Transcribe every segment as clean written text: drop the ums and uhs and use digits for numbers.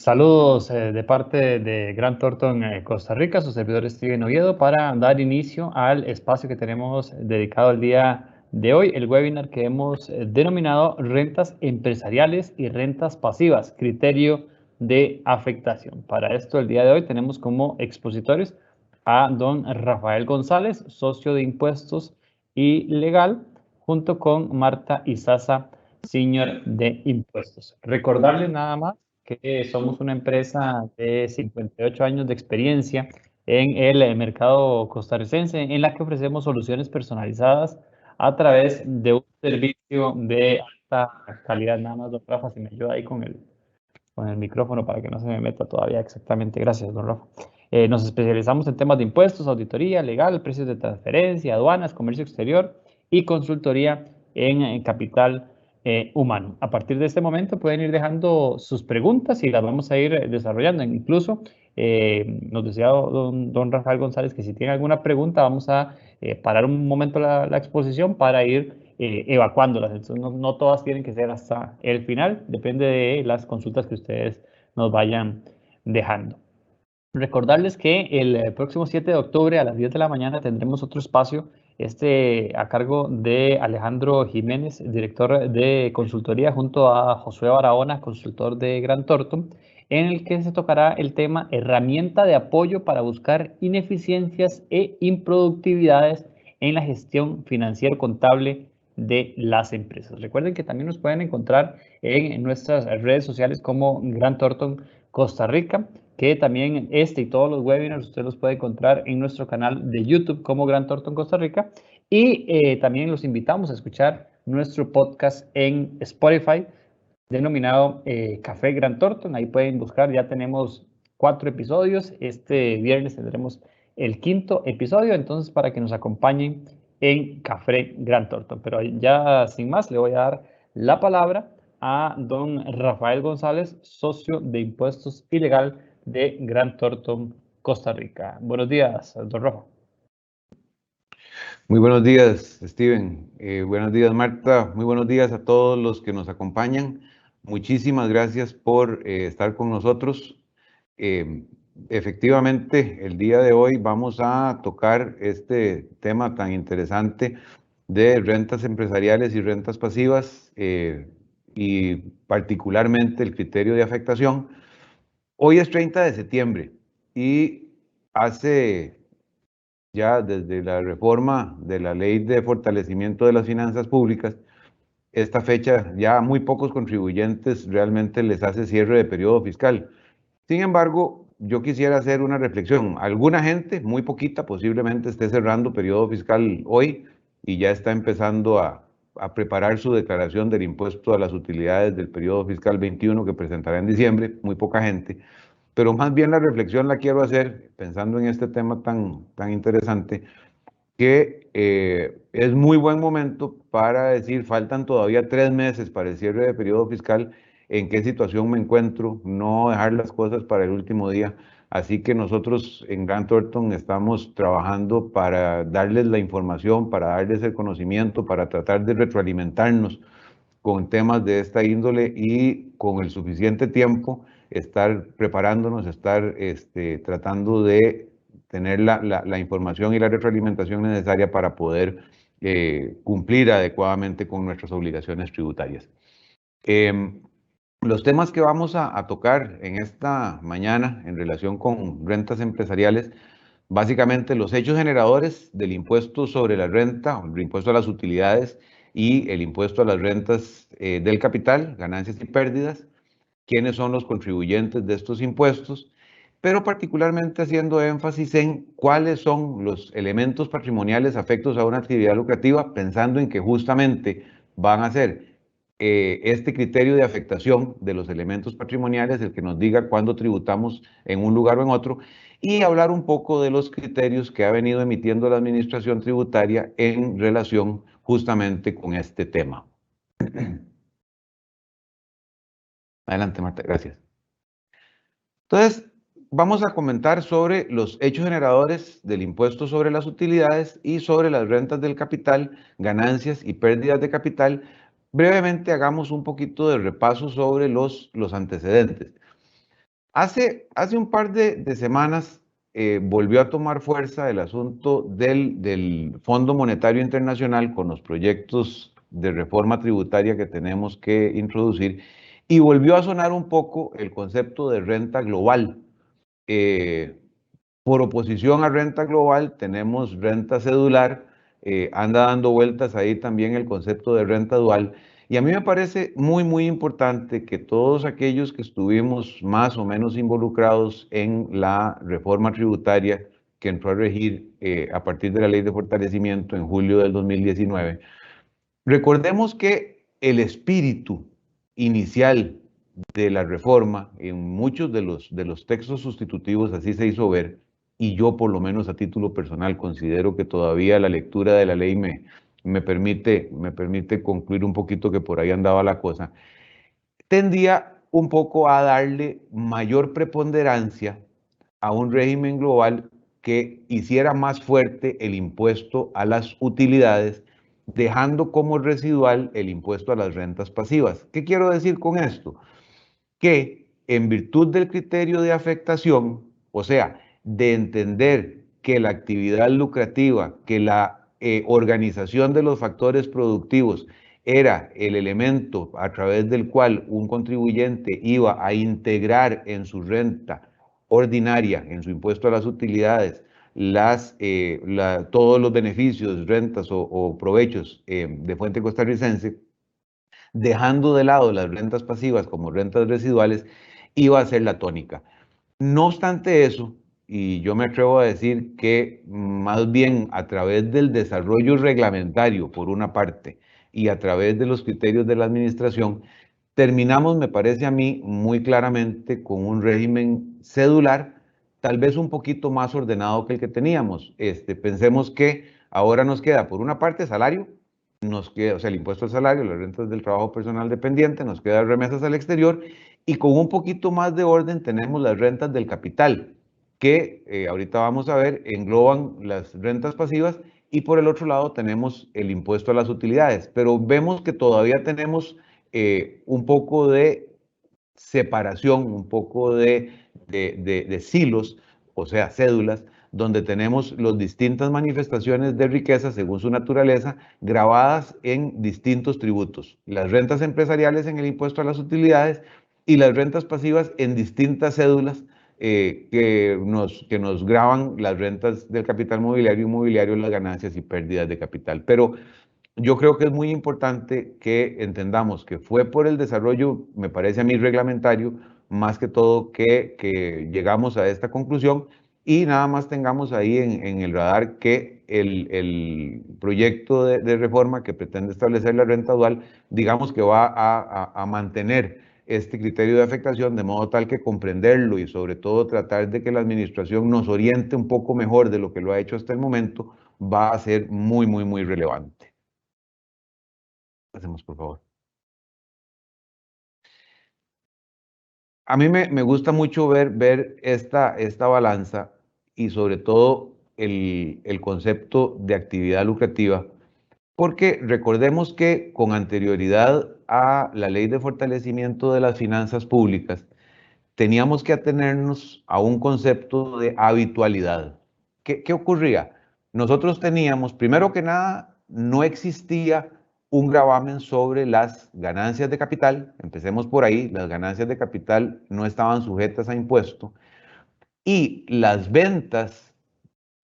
Saludos de parte de Grant Thornton, Costa Rica, su servidor Steven Oviedo, para dar inicio al espacio que tenemos dedicado el día de hoy, el webinar que hemos denominado Rentas Empresariales y Rentas Pasivas, Criterio de Afectación. Para esto, el día de hoy tenemos como expositores a don Rafael González, socio de impuestos y legal, junto con Marta Izaza, senior de impuestos. Recordarles nada más que somos una empresa de 58 años de experiencia en el mercado costarricense, en la que ofrecemos soluciones personalizadas a través de un servicio de alta calidad. Nada más, don Rafa, si me ayuda ahí con el micrófono para que no se me meta todavía exactamente. Gracias, don Rafa. Nos especializamos en temas de impuestos, auditoría, legal, precios de transferencia, aduanas, comercio exterior y consultoría en capital humano. A partir de este momento pueden ir dejando sus preguntas y las vamos a ir desarrollando. Incluso nos decía don Rafael González que si tiene alguna pregunta vamos a parar un momento la exposición para ir evacuándolas. Entonces no todas tienen que ser hasta el final, depende de las consultas que ustedes nos vayan dejando. Recordarles que el próximo 7 de octubre a las 10 de la mañana tendremos otro espacio, a cargo de Alejandro Jiménez, director de consultoría, junto a Josué Barahona, consultor de Grant Thornton, en el que se tocará el tema herramienta de apoyo para buscar ineficiencias e improductividades en la gestión financiera contable de las empresas. Recuerden que también nos pueden encontrar en nuestras redes sociales como Grant Thornton Costa Rica, que también este y todos los webinars usted los puede encontrar en nuestro canal de YouTube como Grant Thornton Costa Rica, y también los invitamos a escuchar nuestro podcast en Spotify denominado Café Grant Thornton. Ahí pueden buscar, ya tenemos 4 episodios, este viernes tendremos el 5.º episodio, entonces para que nos acompañen en Café Grant Thornton. Pero ya sin más, le voy a dar la palabra a don Rafael González, socio de impuestos y legal de Grant Thornton, Costa Rica. Buenos días, don Rafa. Muy buenos días, Steven. Buenos días, Marta. Muy buenos días a todos los que nos acompañan. Muchísimas gracias por estar con nosotros. Efectivamente, el día de hoy vamos a tocar este tema tan interesante de rentas empresariales y rentas pasivas, y particularmente el criterio de afectación. Hoy es 30 de septiembre y hace ya desde la reforma de la Ley de Fortalecimiento de las Finanzas Públicas, esta fecha ya a muy pocos contribuyentes realmente les hace cierre de periodo fiscal. Sin embargo, yo quisiera hacer una reflexión. Alguna gente, muy poquita, posiblemente esté cerrando periodo fiscal hoy y ya está empezando a preparar su declaración del impuesto a las utilidades del periodo fiscal 21 que presentará en diciembre, muy poca gente. Pero más bien la reflexión la quiero hacer pensando en este tema tan interesante, que es muy buen momento para decir, faltan todavía 3 meses para el cierre de periodo fiscal, en qué situación me encuentro, no dejar las cosas para el último día. Así que nosotros en Grant Thornton estamos trabajando para darles la información, para darles el conocimiento, para tratar de retroalimentarnos con temas de esta índole y con el suficiente tiempo estar preparándonos, estar tratando de tener la información y la retroalimentación necesaria para poder cumplir adecuadamente con nuestras obligaciones tributarias. Los temas que vamos a tocar en esta mañana en relación con rentas empresariales, básicamente los hechos generadores del impuesto sobre la renta, el impuesto a las utilidades y el impuesto a las rentas del capital, ganancias y pérdidas, quiénes son los contribuyentes de estos impuestos, pero particularmente haciendo énfasis en cuáles son los elementos patrimoniales afectos a una actividad lucrativa, pensando en que justamente van a ser este criterio de afectación de los elementos patrimoniales el que nos diga cuándo tributamos en un lugar o en otro, y hablar un poco de los criterios que ha venido emitiendo la Administración Tributaria en relación justamente con este tema. Adelante, Marta, gracias. Entonces, vamos a comentar sobre los hechos generadores del impuesto sobre las utilidades y sobre las rentas del capital, ganancias y pérdidas de capital. Brevemente hagamos un poquito de repaso sobre los antecedentes. Hace un par de semanas volvió a tomar fuerza el asunto del Fondo Monetario Internacional con los proyectos de reforma tributaria que tenemos que introducir y volvió a sonar un poco el concepto de renta global. Por oposición a renta global tenemos renta cedular, anda dando vueltas ahí también el concepto de renta dual. Y a mí me parece muy importante que todos aquellos que estuvimos más o menos involucrados en la reforma tributaria que entró a regir a partir de la Ley de Fortalecimiento en julio del 2019, recordemos que el espíritu inicial de la reforma, en muchos de los textos sustitutivos así se hizo ver, y yo por lo menos a título personal considero que todavía la lectura de la ley me permite concluir un poquito que por ahí andaba la cosa, tendía un poco a darle mayor preponderancia a un régimen global que hiciera más fuerte el impuesto a las utilidades, dejando como residual el impuesto a las rentas pasivas. ¿Qué quiero decir con esto? Que en virtud del criterio de afectación, o sea, de entender que la actividad lucrativa, que la organización de los factores productivos era el elemento a través del cual un contribuyente iba a integrar en su renta ordinaria, en su impuesto a las utilidades, todos los beneficios, rentas o provechos de fuente costarricense, dejando de lado las rentas pasivas como rentas residuales, iba a ser la tónica. No obstante eso, y yo me atrevo a decir que más bien a través del desarrollo reglamentario, por una parte, y a través de los criterios de la administración, terminamos, me parece a mí, muy claramente con un régimen cedular, tal vez un poquito más ordenado que el que teníamos. Pensemos que ahora nos queda, por una parte, salario, nos queda, o sea, el impuesto al salario, las rentas del trabajo personal dependiente, nos queda remesas al exterior, y con un poquito más de orden tenemos las rentas del capital, que ahorita vamos a ver, engloban las rentas pasivas, y por el otro lado tenemos el impuesto a las utilidades. Pero vemos que todavía tenemos un poco de separación, un poco de silos, o sea, cédulas, donde tenemos las distintas manifestaciones de riqueza según su naturaleza, grabadas en distintos tributos. Las rentas empresariales en el impuesto a las utilidades y las rentas pasivas en distintas cédulas que nos graban las rentas del capital mobiliario y inmobiliario, las ganancias y pérdidas de capital. Pero yo creo que es muy importante que entendamos que fue por el desarrollo, me parece a mí, reglamentario, más que todo que llegamos a esta conclusión, y nada más tengamos ahí en el radar que el proyecto de reforma que pretende establecer la renta dual, digamos que va a mantener este criterio de afectación, de modo tal que comprenderlo y sobre todo tratar de que la administración nos oriente un poco mejor de lo que lo ha hecho hasta el momento, va a ser muy relevante. Hacemos, por favor. A mí me gusta mucho ver esta balanza y sobre todo el concepto de actividad lucrativa, porque recordemos que con anterioridad a la Ley de Fortalecimiento de las Finanzas Públicas, teníamos que atenernos a un concepto de habitualidad. ¿Qué ocurría? Nosotros teníamos, primero que nada, no existía un gravamen sobre las ganancias de capital. Empecemos por ahí, las ganancias de capital no estaban sujetas a impuesto, y las ventas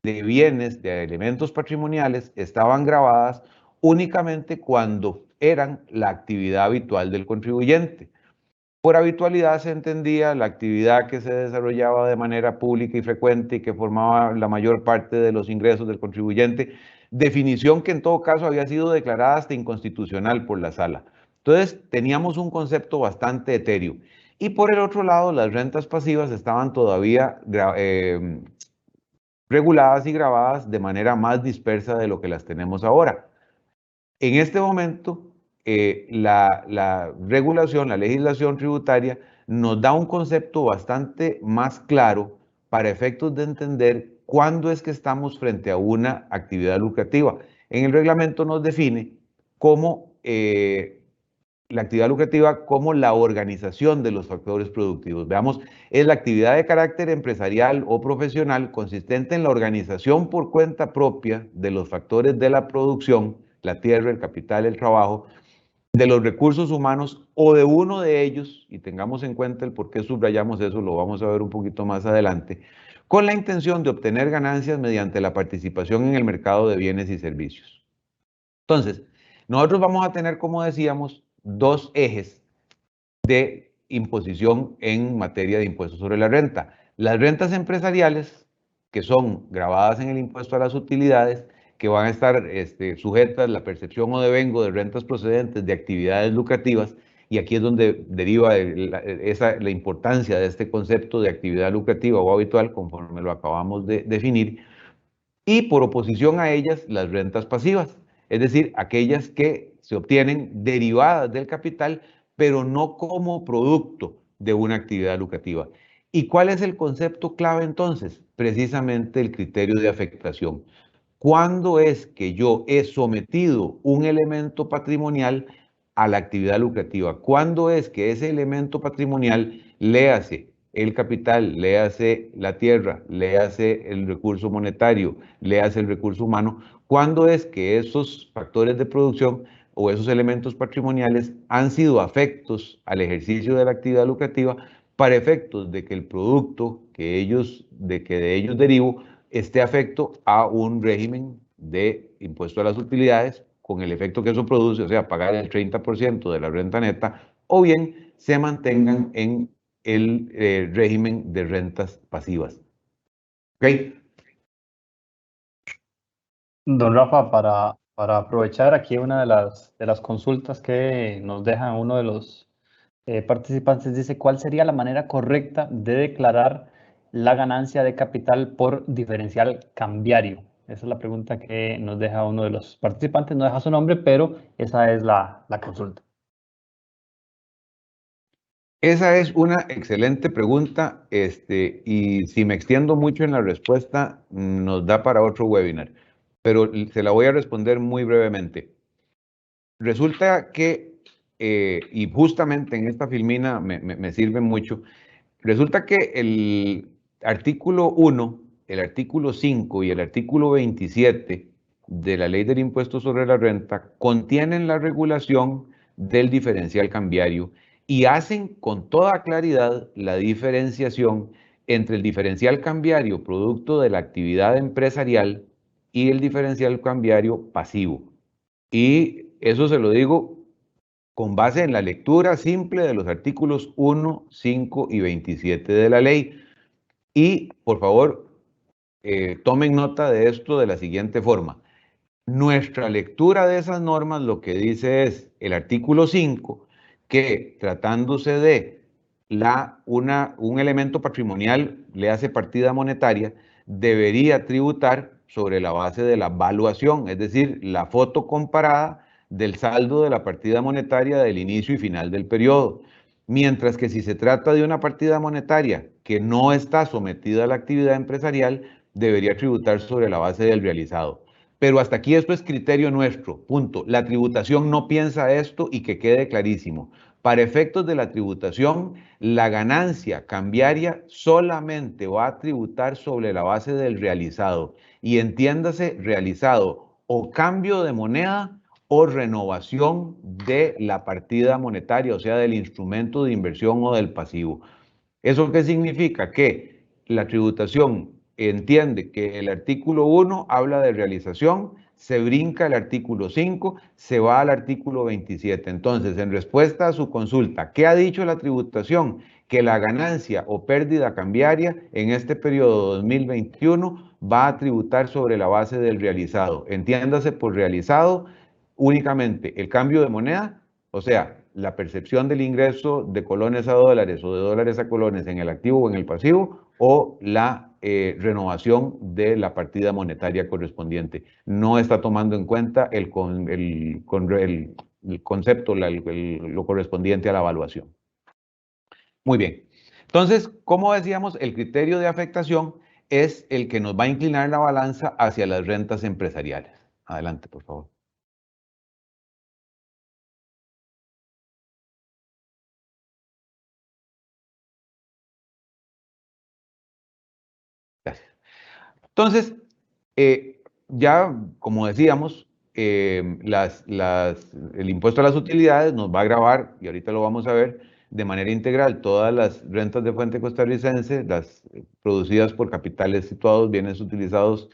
de bienes, de elementos patrimoniales, estaban gravadas únicamente cuando eran la actividad habitual del contribuyente. Por habitualidad se entendía la actividad que se desarrollaba de manera pública y frecuente y que formaba la mayor parte de los ingresos del contribuyente, definición que en todo caso había sido declarada hasta inconstitucional por la sala. Entonces teníamos un concepto bastante etéreo. Y por el otro lado, las rentas pasivas estaban todavía reguladas y grabadas de manera más dispersa de lo que las tenemos ahora. En este momento, la regulación, la legislación tributaria nos da un concepto bastante más claro para efectos de entender cuándo es que estamos frente a una actividad lucrativa. En el reglamento nos define como la actividad lucrativa como la organización de los factores productivos. Veamos, es la actividad de carácter empresarial o profesional consistente en la organización por cuenta propia de los factores de la producción, la tierra, el capital, el trabajo, de los recursos humanos o de uno de ellos, y tengamos en cuenta el por qué subrayamos eso, lo vamos a ver un poquito más adelante, con la intención de obtener ganancias mediante la participación en el mercado de bienes y servicios. Entonces, nosotros vamos a tener, como decíamos, dos ejes de imposición en materia de impuestos sobre la renta. Las rentas empresariales, que son grabadas en el impuesto a las utilidades, que van a estar sujetas a la percepción o devengo de rentas procedentes de actividades lucrativas, y aquí es donde deriva la importancia de este concepto de actividad lucrativa o habitual, conforme lo acabamos de definir, y por oposición a ellas, las rentas pasivas, es decir, aquellas que se obtienen derivadas del capital, pero no como producto de una actividad lucrativa. ¿Y cuál es el concepto clave entonces? Precisamente el criterio de afectación. ¿Cuándo es que yo he sometido un elemento patrimonial a la actividad lucrativa? ¿Cuándo es que ese elemento patrimonial, léase el capital, léase la tierra, léase el recurso monetario, léase el recurso humano, cuándo es que esos factores de producción o esos elementos patrimoniales han sido afectos al ejercicio de la actividad lucrativa para efectos de que el producto de ellos derivo esté afecto a un régimen de impuesto a las utilidades con el efecto que eso produce, o sea, pagar el 30% de la renta neta, o bien se mantengan en el régimen de rentas pasivas. ¿Ok? Don Rafa, para aprovechar aquí una de las consultas que nos deja uno de los participantes, dice, ¿cuál sería la manera correcta de declarar la ganancia de capital por diferencial cambiario? Esa es la pregunta que nos deja uno de los participantes, no deja su nombre, pero esa es la consulta. Esa es una excelente pregunta, y si me extiendo mucho en la respuesta, nos da para otro webinar, pero se la voy a responder muy brevemente. Resulta que, y justamente en esta filmina me sirve mucho, resulta que el artículo 1, el artículo 5 y el artículo 27 de la Ley del Impuesto sobre la Renta contienen la regulación del diferencial cambiario y hacen con toda claridad la diferenciación entre el diferencial cambiario producto de la actividad empresarial y el diferencial cambiario pasivo. Y eso se lo digo con base en la lectura simple de los artículos 1, 5 y 27 de la ley. Y, por favor, tomen nota de esto de la siguiente forma. Nuestra lectura de esas normas lo que dice es el artículo 5, que tratándose de un elemento patrimonial, le hace partida monetaria, debería tributar sobre la base de la valuación, es decir, la foto comparada del saldo de la partida monetaria del inicio y final del periodo. Mientras que si se trata de una partida monetaria que no está sometida a la actividad empresarial, debería tributar sobre la base del realizado. Pero hasta aquí esto es criterio nuestro, punto. La tributación no piensa esto y que quede clarísimo. Para efectos de la tributación, la ganancia cambiaria solamente va a tributar sobre la base del realizado. Y entiéndase realizado o cambio de moneda o renovación de la partida monetaria, o sea, del instrumento de inversión o del pasivo. ¿Eso qué significa? Que la tributación entiende que el artículo 1 habla de realización, se brinca el artículo 5, se va al artículo 27. Entonces, en respuesta a su consulta, ¿qué ha dicho la tributación? Que la ganancia o pérdida cambiaria en este periodo 2021 va a tributar sobre la base del realizado. Entiéndase por realizado únicamente el cambio de moneda, o sea, la percepción del ingreso de colones a dólares o de dólares a colones en el activo o en el pasivo, o la renovación de la partida monetaria correspondiente. No está tomando en cuenta el concepto, lo correspondiente a la evaluación. Muy bien. Entonces, como decíamos, el criterio de afectación es el que nos va a inclinar la balanza hacia las rentas empresariales. Adelante, por favor. Entonces, ya como decíamos, el impuesto a las utilidades nos va a gravar, y ahorita lo vamos a ver, de manera integral todas las rentas de fuente costarricense, las producidas por capitales situados, bienes utilizados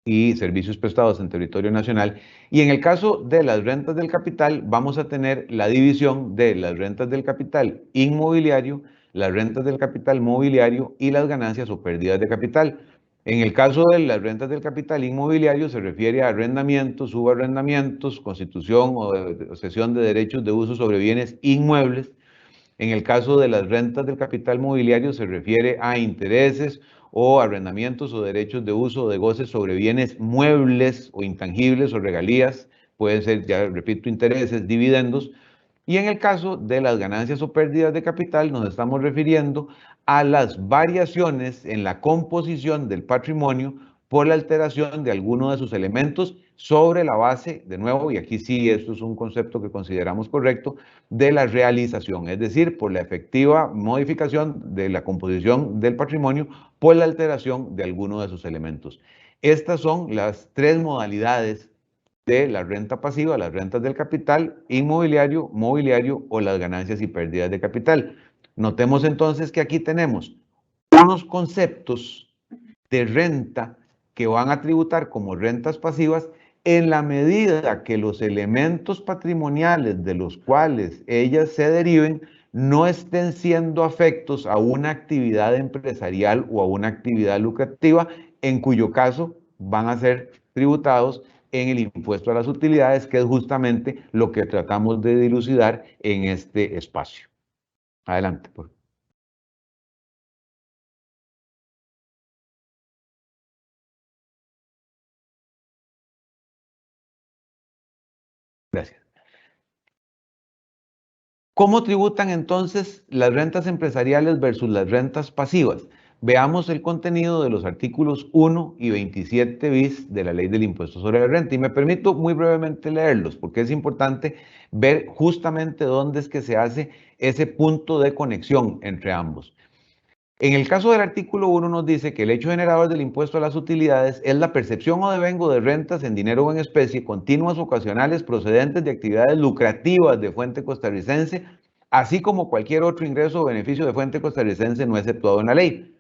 y servicios prestados en territorio nacional. Y en el caso de las rentas del capital, vamos a tener la división de las rentas del capital inmobiliario, las rentas del capital mobiliario y las ganancias o pérdidas de capital. En el caso de las rentas del capital inmobiliario se refiere a arrendamientos, subarrendamientos, constitución o cesión de derechos de uso sobre bienes inmuebles. En el caso de las rentas del capital mobiliario se refiere a intereses o arrendamientos o derechos de uso o de goce sobre bienes muebles o intangibles o regalías. Pueden ser, ya repito, intereses, dividendos. Y en el caso de las ganancias o pérdidas de capital nos estamos refiriendo a las variaciones en la composición del patrimonio por la alteración de alguno de sus elementos sobre la base, de nuevo, y aquí sí, esto es un concepto que consideramos correcto, de la realización, es decir, por la efectiva modificación de la composición del patrimonio por la alteración de alguno de sus elementos. Estas son las tres modalidades de la renta pasiva, las rentas del capital, inmobiliario, mobiliario o las ganancias y pérdidas de capital. Notemos entonces que aquí tenemos unos conceptos de renta que van a tributar como rentas pasivas en la medida que los elementos patrimoniales de los cuales ellas se deriven no estén siendo afectos a una actividad empresarial o a una actividad lucrativa, en cuyo caso van a ser tributados en el impuesto a las utilidades, que es justamente lo que tratamos de dilucidar en este espacio. Adelante, por favor. Gracias. ¿Cómo tributan entonces las rentas empresariales versus las rentas pasivas? Veamos el contenido de los artículos 1 y 27 bis de la Ley del Impuesto sobre la Renta. Y me permito muy brevemente leerlos porque es importante ver justamente dónde es que se hace ese punto de conexión entre ambos. En el caso del artículo 1 nos dice que el hecho generador del impuesto a las utilidades es la percepción o devengo de rentas en dinero o en especie continuas o ocasionales procedentes de actividades lucrativas de fuente costarricense, así como cualquier otro ingreso o beneficio de fuente costarricense no exceptuado en la ley.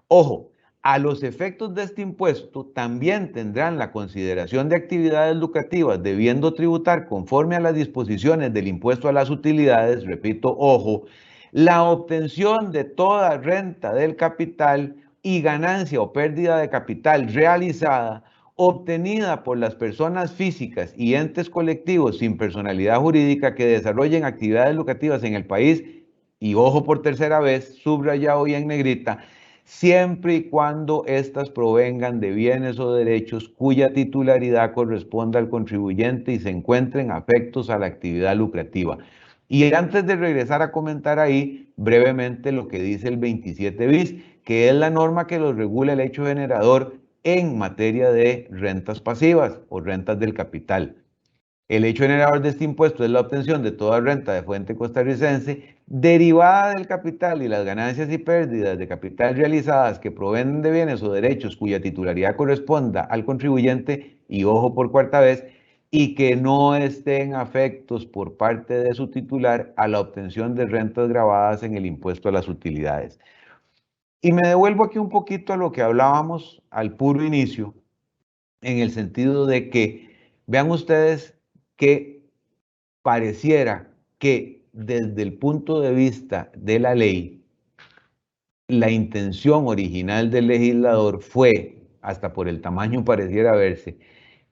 Ojo, a los efectos de este impuesto también tendrán la consideración de actividades lucrativas debiendo tributar conforme a las disposiciones del impuesto a las utilidades, repito, ojo, la obtención de toda renta del capital y ganancia o pérdida de capital realizada obtenida por las personas físicas y entes colectivos sin personalidad jurídica que desarrollen actividades lucrativas en el país, y ojo por tercera vez, subrayado y en negrita, siempre y cuando éstas provengan de bienes o derechos cuya titularidad corresponda al contribuyente y se encuentren afectos a la actividad lucrativa. Y antes de regresar a comentar ahí brevemente lo que dice el 27 bis, que es la norma que lo regula el hecho generador en materia de rentas pasivas o rentas del capital. El hecho generador de este impuesto es la obtención de toda renta de fuente costarricense derivada del capital y las ganancias y pérdidas de capital realizadas que provienen de bienes o derechos cuya titularidad corresponda al contribuyente, y ojo por cuarta vez, y que no estén afectos por parte de su titular a la obtención de rentas gravadas en el impuesto a las utilidades. Y me devuelvo aquí un poquito a lo que hablábamos al puro inicio, en el sentido de que, vean ustedes, que pareciera que desde el punto de vista de la ley, la intención original del legislador fue, hasta por el tamaño pareciera verse,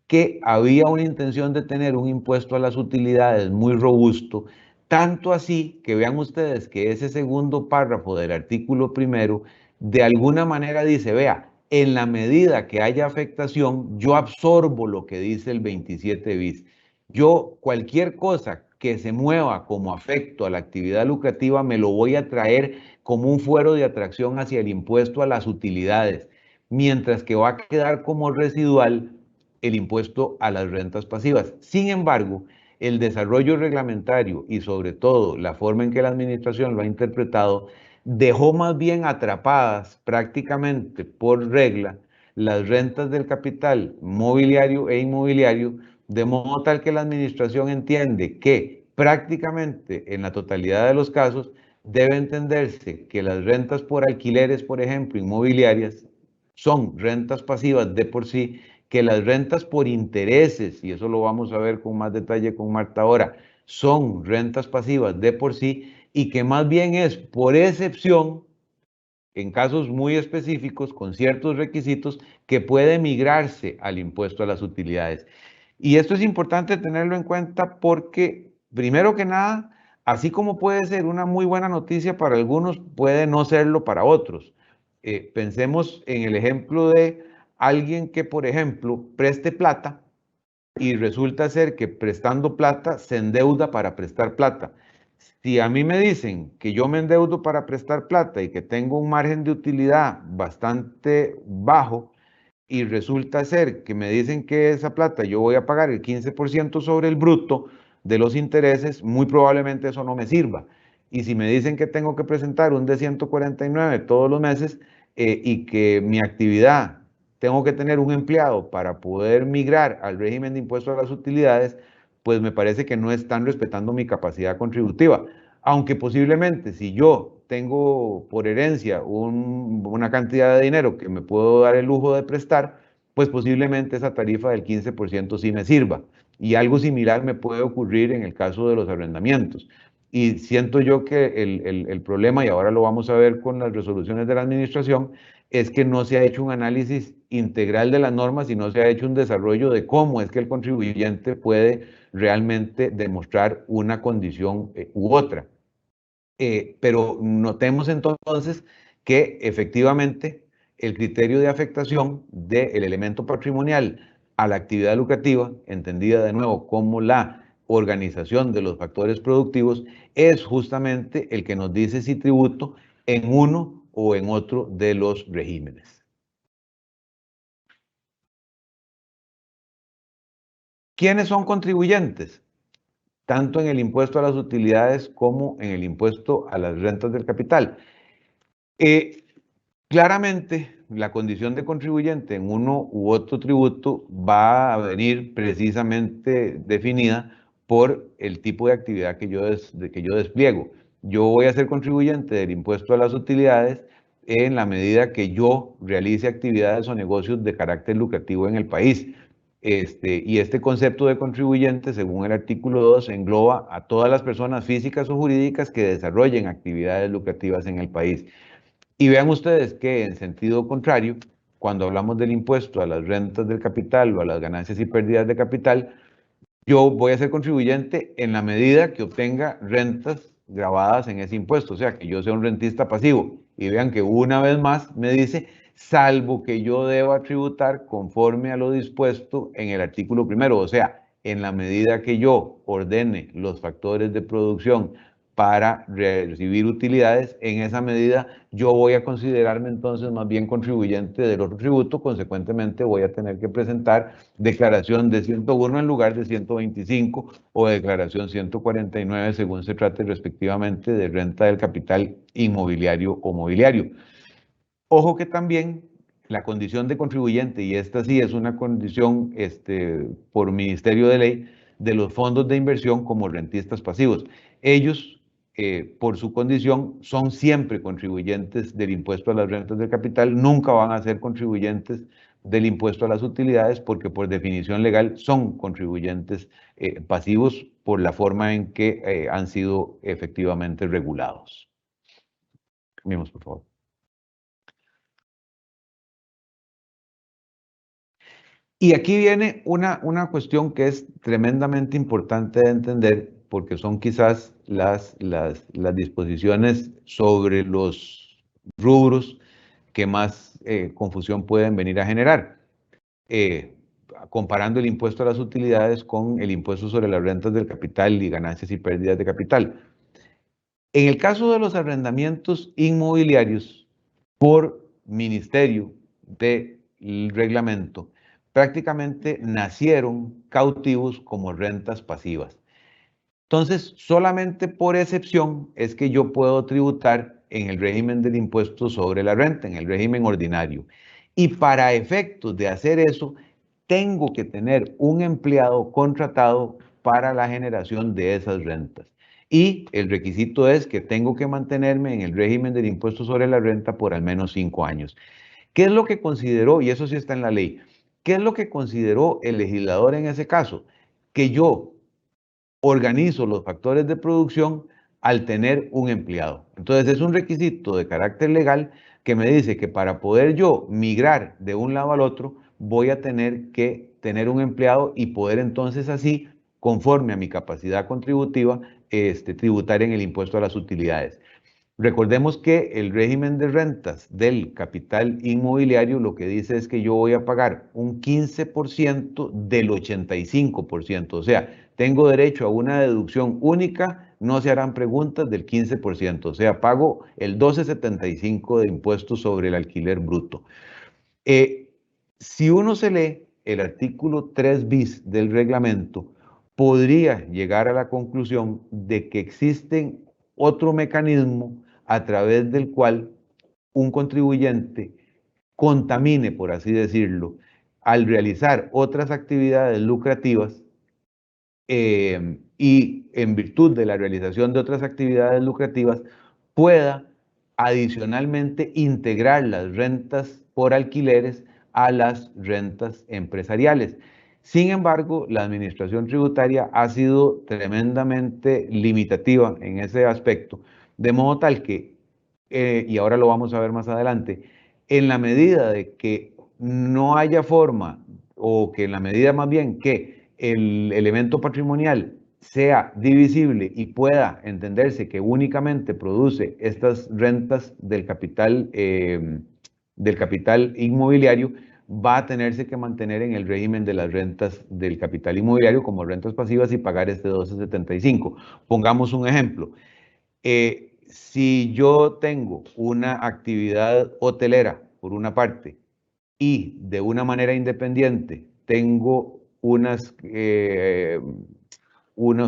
que había una intención de tener un impuesto a las utilidades muy robusto, tanto así que vean ustedes que ese segundo párrafo del artículo primero de alguna manera dice, vea, en la medida que haya afectación, yo absorbo lo que dice el 27 bis. Yo, cualquier cosa que se mueva como afecto a la actividad lucrativa, me lo voy a traer como un fuero de atracción hacia el impuesto a las utilidades, mientras que va a quedar como residual el impuesto a las rentas pasivas. Sin embargo, el desarrollo reglamentario y sobre todo la forma en que la administración lo ha interpretado dejó más bien atrapadas prácticamente por regla las rentas del capital mobiliario e inmobiliario, de modo tal que la administración entiende que prácticamente en la totalidad de los casos debe entenderse que las rentas por alquileres, por ejemplo, inmobiliarias, son rentas pasivas de por sí, que las rentas por intereses, y eso lo vamos a ver con más detalle con Marta ahora, son rentas pasivas de por sí, y que más bien es por excepción, en casos muy específicos, con ciertos requisitos, que puede migrarse al impuesto a las utilidades. Y esto es importante tenerlo en cuenta porque, primero que nada, así como puede ser una muy buena noticia para algunos, puede no serlo para otros. Pensemos en el ejemplo de alguien que, por ejemplo, preste plata y resulta ser que prestando plata se endeuda para prestar plata. Si a mí me dicen que yo me endeudo para prestar plata y que tengo un margen de utilidad bastante bajo y resulta ser que me dicen que esa plata yo voy a pagar el 15% sobre el bruto de los intereses, muy probablemente eso no me sirva. Y si me dicen que tengo que presentar un D-149 todos los meses y que mi actividad tengo que tener un empleado para poder migrar al régimen de impuesto a las utilidades, pues me parece que no están respetando mi capacidad contributiva. Aunque posiblemente si yo tengo por herencia una cantidad de dinero que me puedo dar el lujo de prestar, pues posiblemente esa tarifa del 15% sí me sirva. Y algo similar me puede ocurrir en el caso de los arrendamientos. Y siento yo que el problema, y ahora lo vamos a ver con las resoluciones de la administración, es que no se ha hecho un análisis integral de las normas y no se ha hecho un desarrollo de cómo es que el contribuyente puede realmente demostrar una condición u otra. Pero notemos entonces que efectivamente el criterio de afectación del elemento patrimonial a la actividad lucrativa, entendida de nuevo como la organización de los factores productivos, es justamente el que nos dice si tributo en uno o en otro de los regímenes. ¿Quiénes son contribuyentes? Tanto en el impuesto a las utilidades como en el impuesto a las rentas del capital. Claramente, la condición de contribuyente en uno u otro tributo va a venir precisamente definida por el tipo de actividad que yo despliego. Yo voy a ser contribuyente del impuesto a las utilidades en la medida que yo realice actividades o negocios de carácter lucrativo en el país. Y este concepto de contribuyente, según el artículo 2, engloba a todas las personas físicas o jurídicas que desarrollen actividades lucrativas en el país. Y vean ustedes que en sentido contrario, cuando hablamos del impuesto a las rentas del capital o a las ganancias y pérdidas de capital, yo voy a ser contribuyente en la medida que obtenga rentas grabadas en ese impuesto, o sea, que yo sea un rentista pasivo. Y vean que una vez más me dice, salvo que yo deba tributar conforme a lo dispuesto en el artículo primero, o sea, en la medida que yo ordene los factores de producción para recibir utilidades, en esa medida yo voy a considerarme entonces más bien contribuyente del otro tributo, consecuentemente voy a tener que presentar declaración de 101 en lugar de 125 o declaración 149 según se trate respectivamente de renta del capital inmobiliario o mobiliario. Ojo que también la condición de contribuyente, y esta sí es una condición por Ministerio de Ley, de los fondos de inversión como rentistas pasivos. Ellos, por su condición, son siempre contribuyentes del impuesto a las rentas del capital, nunca van a ser contribuyentes del impuesto a las utilidades porque por definición legal son contribuyentes pasivos por la forma en que han sido efectivamente regulados. Vemos, por favor. Y aquí viene una cuestión que es tremendamente importante de entender, porque son quizás las disposiciones sobre los rubros que más confusión pueden venir a generar, comparando el impuesto a las utilidades con el impuesto sobre las rentas del capital y ganancias y pérdidas de capital. En el caso de los arrendamientos inmobiliarios, por ministerio del reglamento, prácticamente nacieron cautivos como rentas pasivas. Entonces, solamente por excepción es que yo puedo tributar en el régimen del impuesto sobre la renta, en el régimen ordinario. Y para efectos de hacer eso, tengo que tener un empleado contratado para la generación de esas rentas. Y el requisito es que tengo que mantenerme en el régimen del impuesto sobre la renta por al menos 5 años. ¿Qué es lo que consideró? Y eso sí está en la ley. ¿Qué es lo que consideró el legislador en ese caso? Que yo organizo los factores de producción al tener un empleado. Entonces es un requisito de carácter legal que me dice que para poder yo migrar de un lado al otro, voy a tener que tener un empleado y poder entonces así, conforme a mi capacidad contributiva, tributar en el impuesto a las utilidades. Recordemos que el régimen de rentas del capital inmobiliario lo que dice es que yo voy a pagar un 15% del 85%. O sea, tengo derecho a una deducción única, no se harán preguntas del 15%. O sea, pago el 12.75 de impuestos sobre el alquiler bruto. Si uno se lee el artículo 3 bis del reglamento, podría llegar a la conclusión de que existen otro mecanismo a través del cual un contribuyente contamine, por así decirlo, al realizar otras actividades lucrativas y en virtud de la realización de otras actividades lucrativas pueda adicionalmente integrar las rentas por alquileres a las rentas empresariales. Sin embargo, la administración tributaria ha sido tremendamente limitativa en ese aspecto, de modo tal que, y ahora lo vamos a ver más adelante, en la medida de que no haya forma, o que en la medida más bien que el elemento patrimonial sea divisible y pueda entenderse que únicamente produce estas rentas del capital inmobiliario, va a tenerse que mantener en el régimen de las rentas del capital inmobiliario como rentas pasivas y pagar este 12.75. Pongamos un ejemplo. Si yo tengo una actividad hotelera, por una parte, y de una manera independiente tengo unos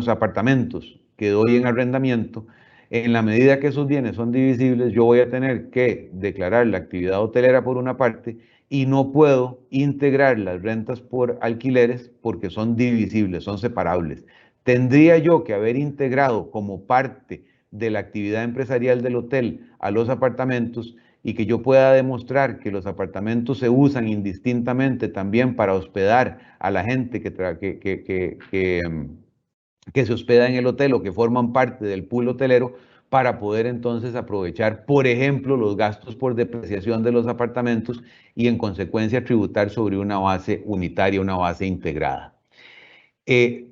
apartamentos que doy en arrendamiento, en la medida que esos bienes son divisibles, yo voy a tener que declarar la actividad hotelera por una parte y no puedo integrar las rentas por alquileres porque son divisibles, son separables. Tendría yo que haber integrado como parte de la actividad empresarial del hotel a los apartamentos y que yo pueda demostrar que los apartamentos se usan indistintamente también para hospedar a la gente que se hospeda en el hotel o que forman parte del pool hotelero, para poder entonces aprovechar, por ejemplo, los gastos por depreciación de los apartamentos y en consecuencia tributar sobre una base unitaria, una base integrada. Sin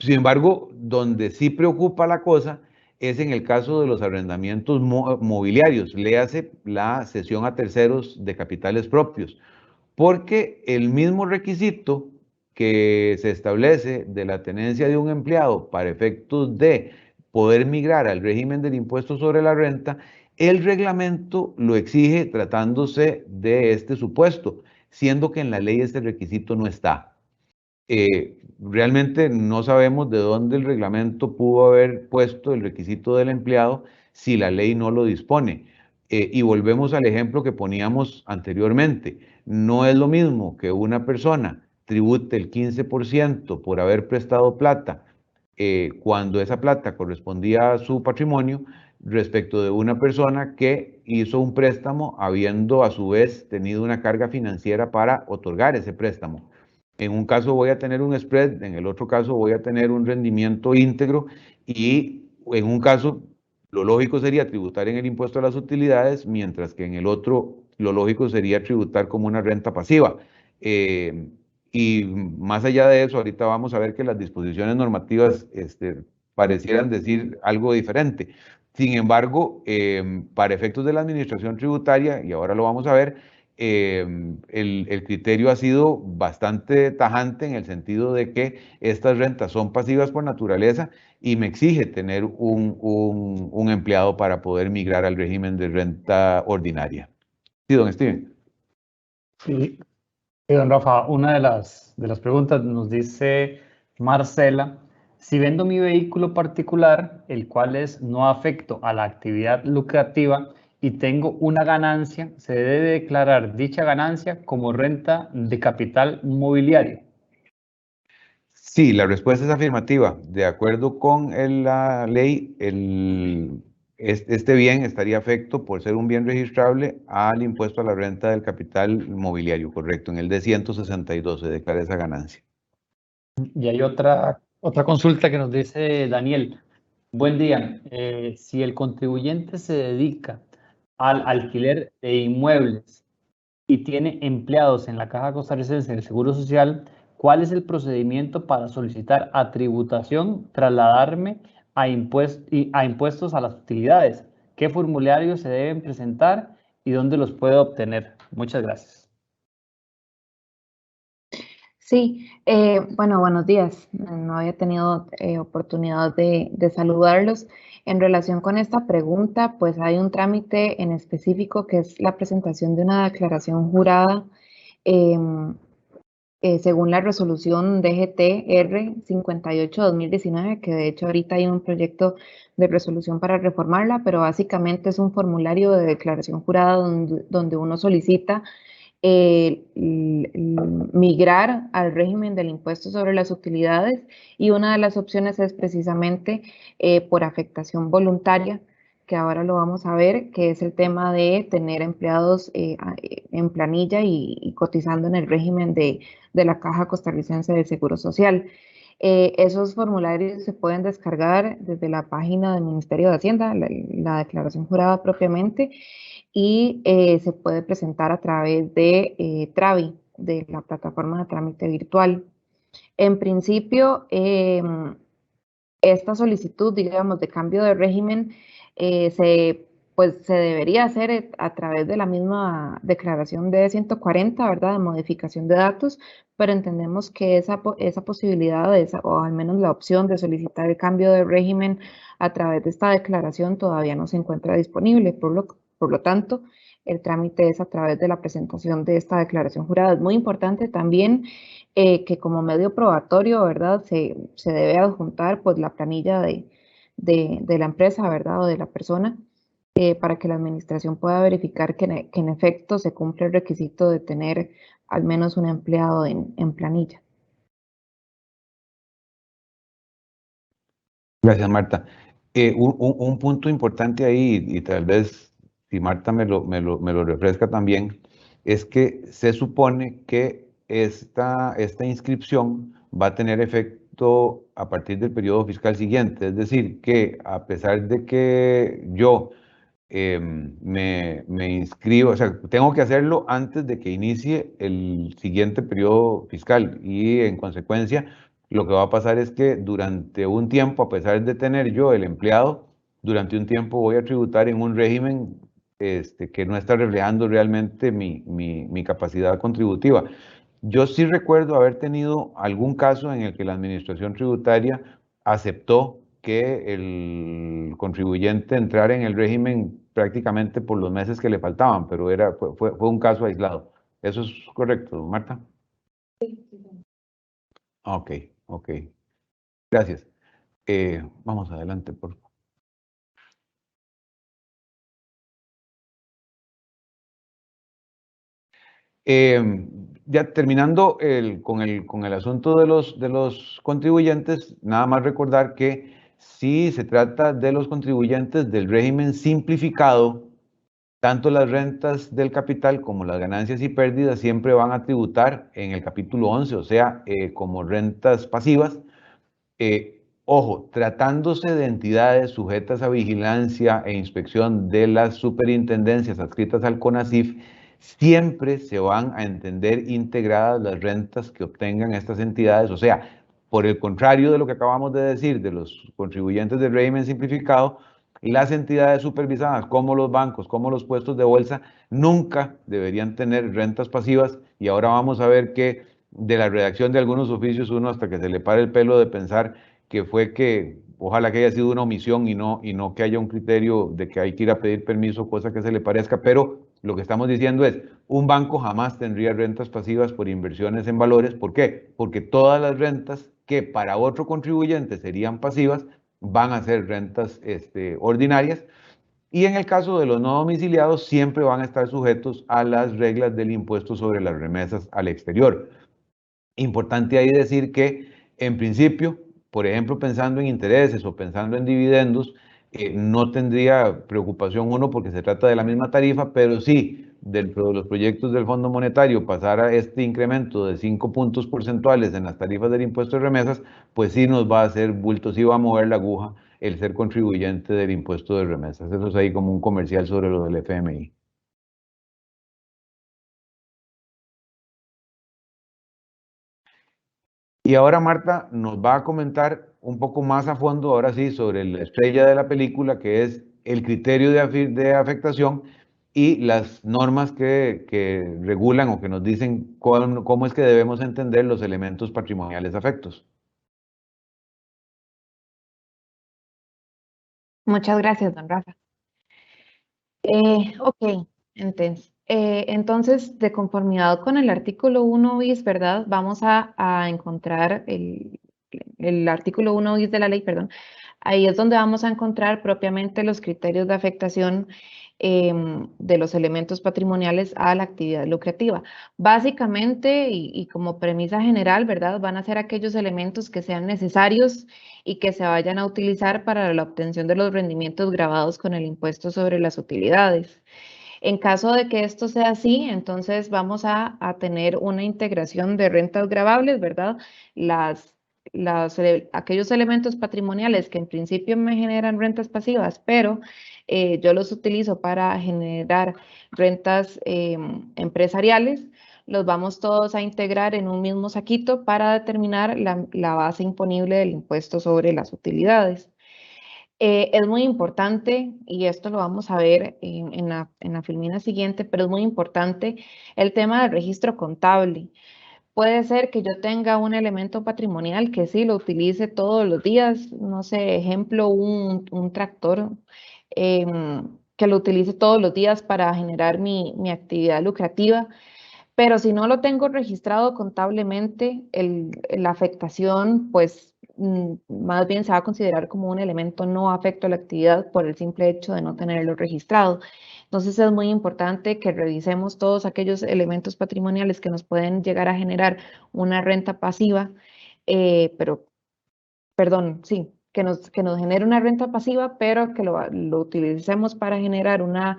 embargo, donde sí preocupa la cosa es en el caso de los arrendamientos mobiliarios, léase la cesión a terceros de capitales propios, porque el mismo requisito que se establece de la tenencia de un empleado para efectos de poder migrar al régimen del impuesto sobre la renta, el reglamento lo exige tratándose de este supuesto, siendo que en la ley este requisito no está. Realmente no sabemos de dónde el reglamento pudo haber puesto el requisito del empleado si la ley no lo dispone. Y volvemos al ejemplo que poníamos anteriormente. No es lo mismo que una persona tribute el 15% por haber prestado plata cuando esa plata correspondía a su patrimonio respecto de una persona que hizo un préstamo habiendo a su vez tenido una carga financiera para otorgar ese préstamo. En un caso voy a tener un spread, en el otro caso voy a tener un rendimiento íntegro y en un caso lo lógico sería tributar en el impuesto a las utilidades, mientras que en el otro lo lógico sería tributar como una renta pasiva. Y más allá de eso, ahorita vamos a ver que las disposiciones normativas parecieran decir algo diferente. Sin embargo, para efectos de la administración tributaria, y ahora lo vamos a ver, el criterio ha sido bastante tajante en el sentido de que estas rentas son pasivas por naturaleza y me exige tener un empleado para poder migrar al régimen de renta ordinaria. Sí, don Steven. Sí, don Rafa, una de las preguntas nos dice Marcela Si vendo mi vehículo particular, el cual es no afecto a la actividad lucrativa y tengo una ganancia, se debe declarar dicha ganancia como renta de capital mobiliario. Sí, la respuesta es afirmativa. De acuerdo con la ley, este bien estaría afecto por ser un bien registrable al impuesto a la renta del capital mobiliario, correcto. En el D-162 se declara esa ganancia. Y hay otra consulta que nos dice Daniel. Buen día. Si el contribuyente se dedica al alquiler de inmuebles y tiene empleados en la Caja Costarricense del Seguro Social, ¿cuál es el procedimiento para solicitar atributación, trasladarme a impuestos a las utilidades? ¿Qué formularios se deben presentar y dónde los puedo obtener? Muchas gracias. Sí, bueno, buenos días. No había tenido oportunidad de saludarlos. En relación con esta pregunta, pues hay un trámite en específico que es la presentación de una declaración jurada según la resolución DGT-R 58-2019, que de hecho ahorita hay un proyecto de resolución para reformarla, pero básicamente es un formulario de declaración jurada donde uno solicita migrar al régimen del impuesto sobre las utilidades, y una de las opciones es precisamente por afectación voluntaria, que ahora lo vamos a ver, que es el tema de tener empleados en planilla y cotizando en el régimen de la Caja Costarricense del Seguro Social. Esos formularios se pueden descargar desde la página del Ministerio de Hacienda, la declaración jurada propiamente, y se puede presentar a través de Travi, de la plataforma de trámite virtual. En principio, esta solicitud, digamos, de cambio de régimen se debería hacer a través de la misma declaración de 140, ¿verdad?, de modificación de datos, pero entendemos que esa posibilidad, o al menos la opción de solicitar el cambio de régimen a través de esta declaración todavía no se encuentra disponible. Por lo tanto, el trámite es a través de la presentación de esta declaración jurada. Es muy importante también que como medio probatorio, ¿verdad?, se debe adjuntar pues la planilla de la empresa, ¿verdad?, o de la persona, para que la administración pueda verificar que en efecto se cumple el requisito de tener al menos un empleado en planilla. Gracias, Marta. Un punto importante ahí, y tal vez si Marta me lo refresca también, es que se supone que esta inscripción va a tener efecto a partir del periodo fiscal siguiente. Es decir, que a pesar de que yo me inscribo, o sea, tengo que hacerlo antes de que inicie el siguiente periodo fiscal, y en consecuencia lo que va a pasar es que durante un tiempo, a pesar de tener yo el empleado, durante un tiempo voy a tributar en un régimen que no está reflejando realmente mi capacidad contributiva. Yo sí recuerdo haber tenido algún caso en el que la administración tributaria aceptó que el contribuyente entrara en el régimen prácticamente por los meses que le faltaban, pero fue un caso aislado. ¿Eso es correcto, Marta? Sí. Ok, ok. Gracias. Vamos adelante, por favor. Ya terminando con el asunto de los contribuyentes, nada más recordar que si se trata de los contribuyentes del régimen simplificado, tanto las rentas del capital como las ganancias y pérdidas siempre van a tributar en el capítulo 11, o sea, como rentas pasivas. Ojo, tratándose de entidades sujetas a vigilancia e inspección de las superintendencias adscritas al CONACYF, siempre se van a entender integradas las rentas que obtengan estas entidades. O sea, por el contrario de lo que acabamos de decir de los contribuyentes del régimen simplificado, las entidades supervisadas, como los bancos, como los puestos de bolsa, nunca deberían tener rentas pasivas. Y ahora vamos a ver que de la redacción de algunos oficios, uno hasta que se le pare el pelo de pensar que fue que ojalá que haya sido una omisión y no que haya un criterio de que hay que ir a pedir permiso, cosa que se le parezca, pero lo que estamos diciendo es, un banco jamás tendría rentas pasivas por inversiones en valores. ¿Por qué? Porque todas las rentas que para otro contribuyente serían pasivas van a ser rentas ordinarias. Y en el caso de los no domiciliados, siempre van a estar sujetos a las reglas del impuesto sobre las remesas al exterior. Importante ahí decir que, en principio, por ejemplo, pensando en intereses o pensando en dividendos, no tendría preocupación uno porque se trata de la misma tarifa, pero sí, dentro de los proyectos del Fondo Monetario, pasar a este incremento de 5 puntos porcentuales en las tarifas del impuesto de remesas, pues sí nos va a hacer bulto, sí va a mover la aguja el ser contribuyente del impuesto de remesas. Eso es ahí como un comercial sobre lo del FMI. Y ahora Marta nos va a comentar un poco más a fondo, ahora sí, sobre la estrella de la película, que es el criterio de afectación y las normas que regulan o que nos dicen cómo es que debemos entender los elementos patrimoniales afectos. Muchas gracias, don Rafa. Ok, entonces, de conformidad con el artículo 1 bis, ¿verdad? Vamos a encontrar el artículo 1 bis de la ley, perdón. Ahí es donde vamos a encontrar propiamente los criterios de afectación de los elementos patrimoniales a la actividad lucrativa. Básicamente, y como premisa general, ¿verdad? Van a ser aquellos elementos que sean necesarios y que se vayan a utilizar para la obtención de los rendimientos gravados con el impuesto sobre las utilidades. En caso de que esto sea así, entonces vamos a tener una integración de rentas gravables, ¿verdad? Aquellos elementos patrimoniales que en principio me generan rentas pasivas, pero yo los utilizo para generar rentas empresariales, los vamos todos a integrar en un mismo saquito para determinar la base imponible del impuesto sobre las utilidades. Es muy importante, y esto lo vamos a ver en la filmina siguiente, pero es muy importante el tema del registro contable. Puede ser que yo tenga un elemento patrimonial que sí lo utilice todos los días, no sé, ejemplo, un tractor que lo utilice todos los días para generar mi actividad lucrativa, pero si no lo tengo registrado contablemente, la afectación, pues más bien se va a considerar como un elemento no afecto a la actividad por el simple hecho de no tenerlo registrado. Entonces es muy importante que revisemos todos aquellos elementos patrimoniales que nos pueden llegar a generar una renta pasiva, perdón, sí, que nos genere una renta pasiva, pero que lo utilicemos para generar una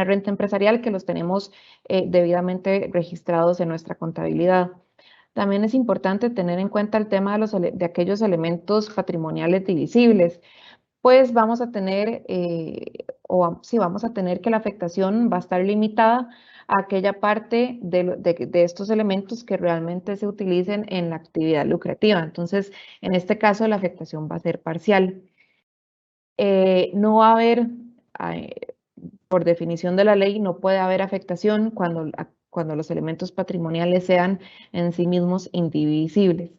renta empresarial que los tenemos debidamente registrados en nuestra contabilidad. También es importante tener en cuenta el tema de aquellos elementos patrimoniales divisibles, pues vamos a tener, vamos a tener que la afectación va a estar limitada a aquella parte de estos elementos que realmente se utilicen en la actividad lucrativa. Entonces, en este caso, la afectación va a ser parcial. No va a haber, por definición de la ley, no puede haber afectación cuando los elementos patrimoniales sean en sí mismos indivisibles.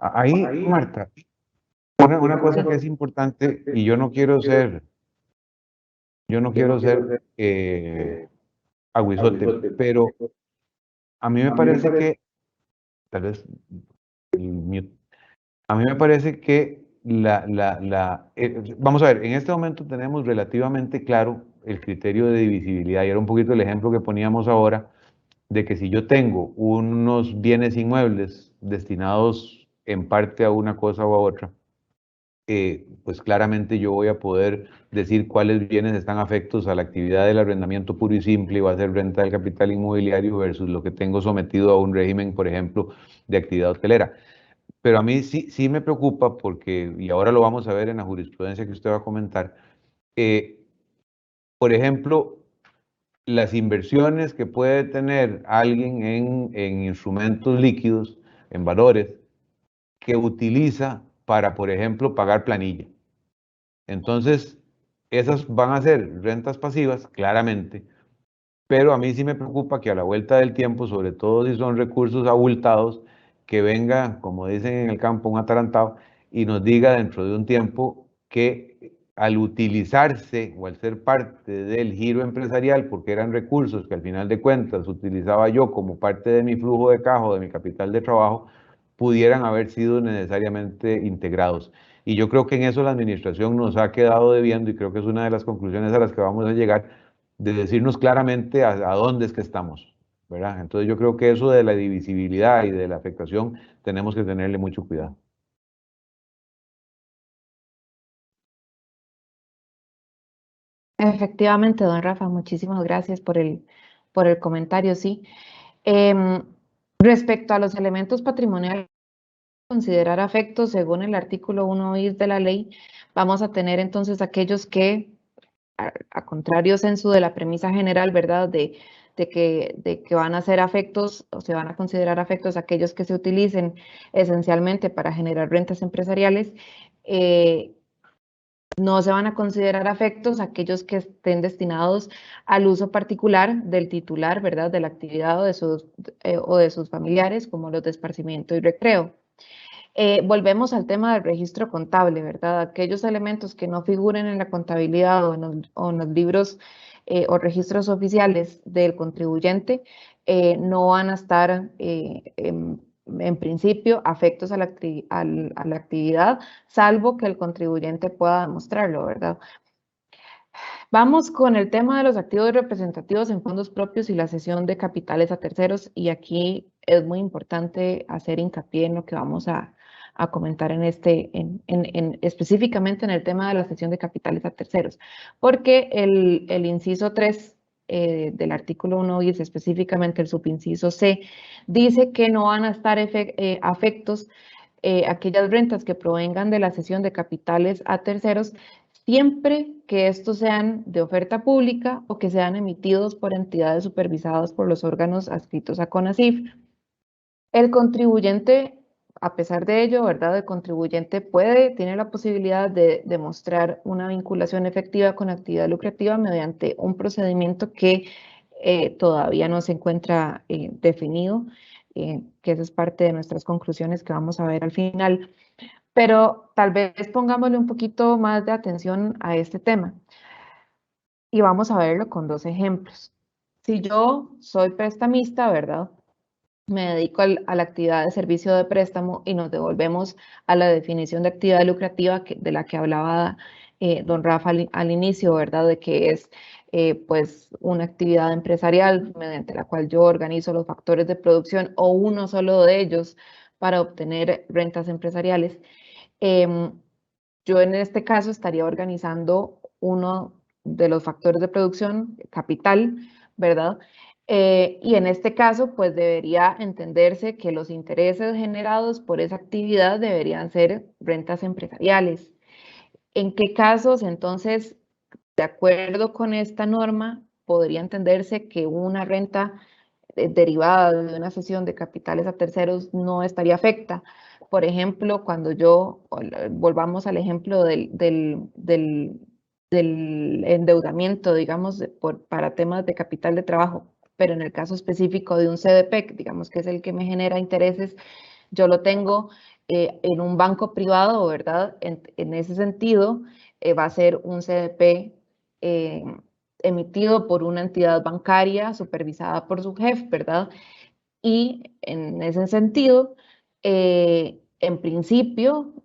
Ahí, Marta, una cosa que es importante, y yo no quiero ser aguizote, pero a mí me parece que, tal vez, a mí me parece que vamos a ver, en este momento tenemos relativamente claro el criterio de divisibilidad, y era un poquito el ejemplo que poníamos ahora, de que si yo tengo unos bienes inmuebles destinados en parte a una cosa o a otra, pues claramente yo voy a poder decir cuáles bienes están afectos a la actividad del arrendamiento puro y simple y va a ser renta del capital inmobiliario versus lo que tengo sometido a un régimen, por ejemplo, de actividad hotelera. Pero a mí sí me preocupa porque, y ahora lo vamos a ver en la jurisprudencia que usted va a comentar, por ejemplo, las inversiones que puede tener alguien en instrumentos líquidos, en valores, que utiliza para, por ejemplo, pagar planilla. Entonces, esas van a ser rentas pasivas, claramente, pero a mí sí me preocupa que a la vuelta del tiempo, sobre todo si son recursos abultados, que venga, como dicen en el campo, un atarantado y nos diga dentro de un tiempo que al utilizarse o al ser parte del giro empresarial, porque eran recursos que al final de cuentas utilizaba yo como parte de mi flujo de caja o de mi capital de trabajo, pudieran haber sido necesariamente integrados. Y yo creo que en eso la administración nos ha quedado debiendo y creo que es una de las conclusiones a las que vamos a llegar, de decirnos claramente a dónde es que estamos, ¿verdad? Entonces yo creo que eso de la divisibilidad y de la afectación tenemos que tenerle mucho cuidado. Efectivamente, don Rafa, muchísimas gracias por el comentario, sí. Respecto a los elementos patrimoniales, considerar afectos, según el artículo 1 bis de la ley, vamos a tener entonces aquellos que, a contrario censo de la premisa general, ¿verdad?, de que van a ser afectos o se van a considerar afectos aquellos que se utilicen esencialmente para generar rentas empresariales, no se van a considerar afectos aquellos que estén destinados al uso particular del titular, ¿verdad?, de la actividad o de sus familiares, como los de esparcimiento y recreo. Volvemos al tema del registro contable, ¿verdad? Aquellos elementos que no figuren en la contabilidad o en los libros o registros oficiales del contribuyente no van a estar en principio afectos a la actividad, salvo que el contribuyente pueda demostrarlo, ¿verdad? Vamos con el tema de los activos representativos en fondos propios y la cesión de capitales a terceros, y aquí es muy importante hacer hincapié en lo que vamos a comentar específicamente en el tema de la cesión de capitales a terceros, porque el inciso 3 del artículo 1 bis, específicamente el subinciso C, dice que no van a estar afectos aquellas rentas que provengan de la cesión de capitales a terceros, siempre que estos sean de oferta pública o que sean emitidos por entidades supervisadas por los órganos adscritos a CONACYF. El contribuyente, a pesar de ello, ¿verdad?, el contribuyente tiene la posibilidad de demostrar una vinculación efectiva con actividad lucrativa mediante un procedimiento que todavía no se encuentra definido, que esa es parte de nuestras conclusiones que vamos a ver al final. Pero tal vez pongámosle un poquito más de atención a este tema y vamos a verlo con dos ejemplos. Si yo soy prestamista, ¿verdad?, me dedico a la actividad de servicio de préstamo y nos devolvemos a la definición de actividad lucrativa de la que hablaba don Rafa al inicio, ¿verdad?, de que es pues una actividad empresarial mediante la cual yo organizo los factores de producción o uno solo de ellos para obtener rentas empresariales. Yo en este caso estaría organizando uno de los factores de producción, capital, ¿verdad? Y en este caso, pues debería entenderse que los intereses generados por esa actividad deberían ser rentas empresariales. ¿En qué casos, entonces, de acuerdo con esta norma, podría entenderse que una renta derivada de una cesión de capitales a terceros no estaría afecta? Por ejemplo, cuando volvamos al ejemplo del endeudamiento, digamos, para temas de capital de trabajo, pero en el caso específico de un CDP, digamos que es el que me genera intereses, yo lo tengo en un banco privado, ¿verdad? En ese sentido, va a ser un CDP emitido por una entidad bancaria supervisada por su jefe, ¿verdad? Y en ese sentido, en principio,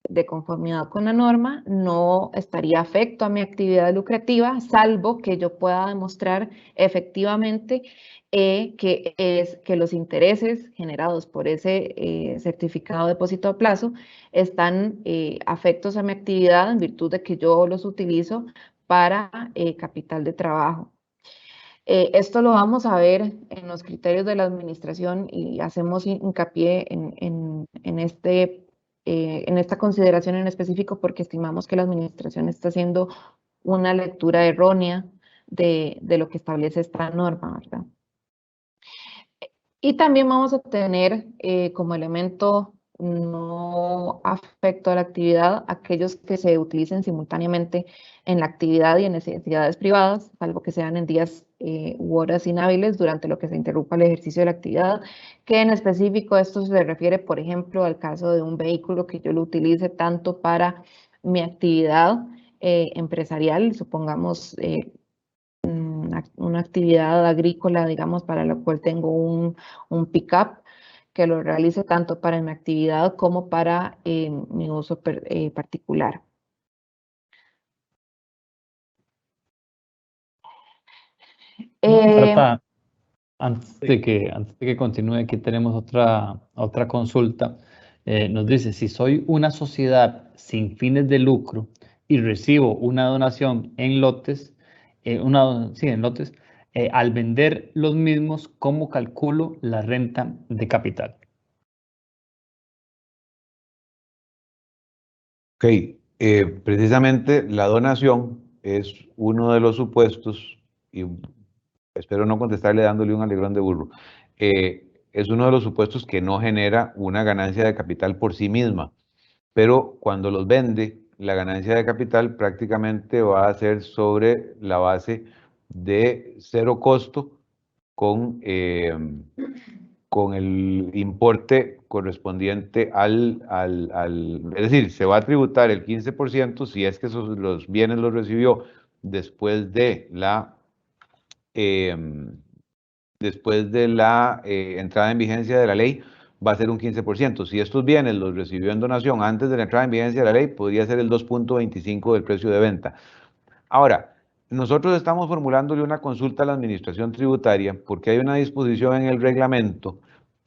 de conformidad con la norma, no estaría afecto a mi actividad lucrativa, salvo que yo pueda demostrar efectivamente que los intereses generados por ese certificado de depósito a plazo están afectos a mi actividad en virtud de que yo los utilizo para capital de trabajo. Esto lo vamos a ver en los criterios de la administración y hacemos hincapié en esta consideración en específico porque estimamos que la administración está haciendo una lectura errónea de lo que establece esta norma, ¿verdad? Y también vamos a tener como elemento no afecto a la actividad aquellos que se utilicen simultáneamente en la actividad y en necesidades privadas, salvo que sean en días u horas inhábiles durante lo que se interrumpa el ejercicio de la actividad, que en específico esto se refiere, por ejemplo, al caso de un vehículo que yo lo utilice tanto para mi actividad empresarial, supongamos una actividad agrícola, digamos, para la cual tengo un pick-up, que lo realice tanto para mi actividad como para mi uso particular. Marta, antes de que continúe, aquí tenemos otra consulta. Nos dice, si soy una sociedad sin fines de lucro y recibo una donación en lotes, al vender los mismos, ¿cómo calculo la renta de capital? Ok, precisamente la donación es uno de los supuestos, y espero no contestarle dándole un alegrón de burro, es uno de los supuestos que no genera una ganancia de capital por sí misma, pero cuando los vende, la ganancia de capital prácticamente va a ser sobre la base de cero costo con el importe correspondiente es decir, se va a tributar el 15% si es que los bienes los recibió después de la entrada en vigencia de la ley, va a ser un 15%. Si estos bienes los recibió en donación antes de la entrada en vigencia de la ley, podría ser el 2.25 del precio de venta. Ahora, nosotros estamos formulándole una consulta a la Administración Tributaria porque hay una disposición en el reglamento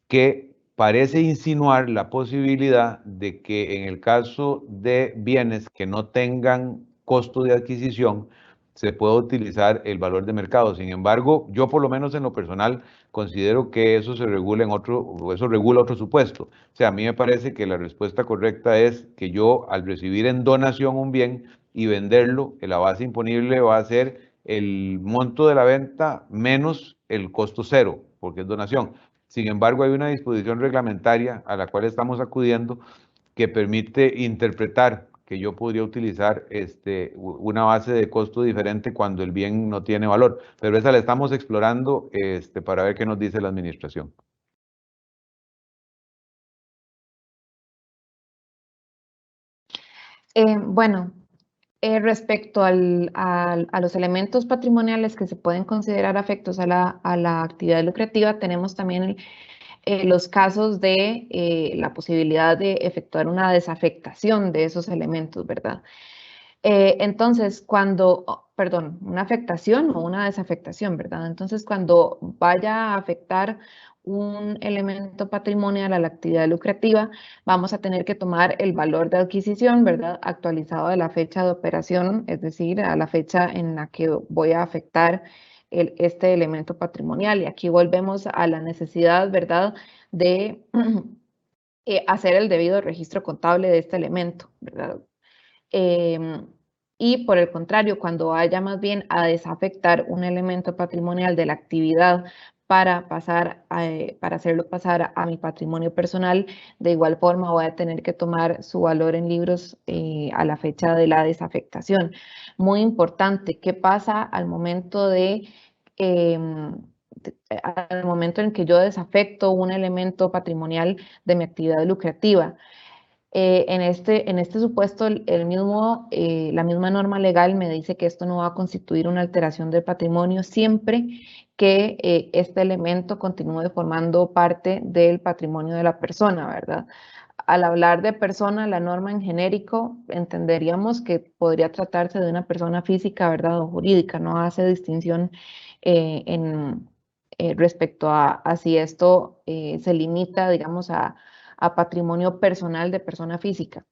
que parece insinuar la posibilidad de que en el caso de bienes que no tengan costo de adquisición, se pueda utilizar el valor de mercado. Sin embargo, yo por lo menos en lo personal considero que eso se regula eso regula otro supuesto. O sea, a mí me parece que la respuesta correcta es que yo al recibir en donación un bien y venderlo, la base imponible va a ser el monto de la venta menos el costo cero, porque es donación. Sin embargo, hay una disposición reglamentaria a la cual estamos acudiendo que permite interpretar que yo podría utilizar una base de costo diferente cuando el bien no tiene valor. Pero esa la estamos explorando para ver qué nos dice la administración. Bueno, respecto a los elementos patrimoniales que se pueden considerar afectos a la actividad lucrativa, tenemos también los casos de la posibilidad de efectuar una desafectación de esos elementos, ¿verdad? Entonces, una afectación o una desafectación, ¿verdad? Entonces, cuando vaya a afectar un elemento patrimonial a la actividad lucrativa, vamos a tener que tomar el valor de adquisición, ¿verdad? Actualizado de la fecha de operación, es decir, a la fecha en la que voy a afectar este elemento patrimonial. Y aquí volvemos a la necesidad, ¿verdad?, de hacer el debido registro contable de este elemento, ¿verdad? Y por el contrario, cuando vaya más bien a desafectar un elemento patrimonial de la actividad para hacerlo pasar a mi patrimonio personal, de igual forma voy a tener que tomar su valor en libros a la fecha de la desafectación. Muy importante, ¿qué pasa al momento al momento en que yo desafecto un elemento patrimonial de mi actividad lucrativa? En este supuesto, la misma norma legal me dice que esto no va a constituir una alteración del patrimonio siempre que este elemento continúe formando parte del patrimonio de la persona, ¿verdad? Al hablar de persona, la norma en genérico entenderíamos que podría tratarse de una persona física, ¿verdad?, o jurídica, no hace distinción respecto a si esto se limita, digamos, a patrimonio personal de persona física.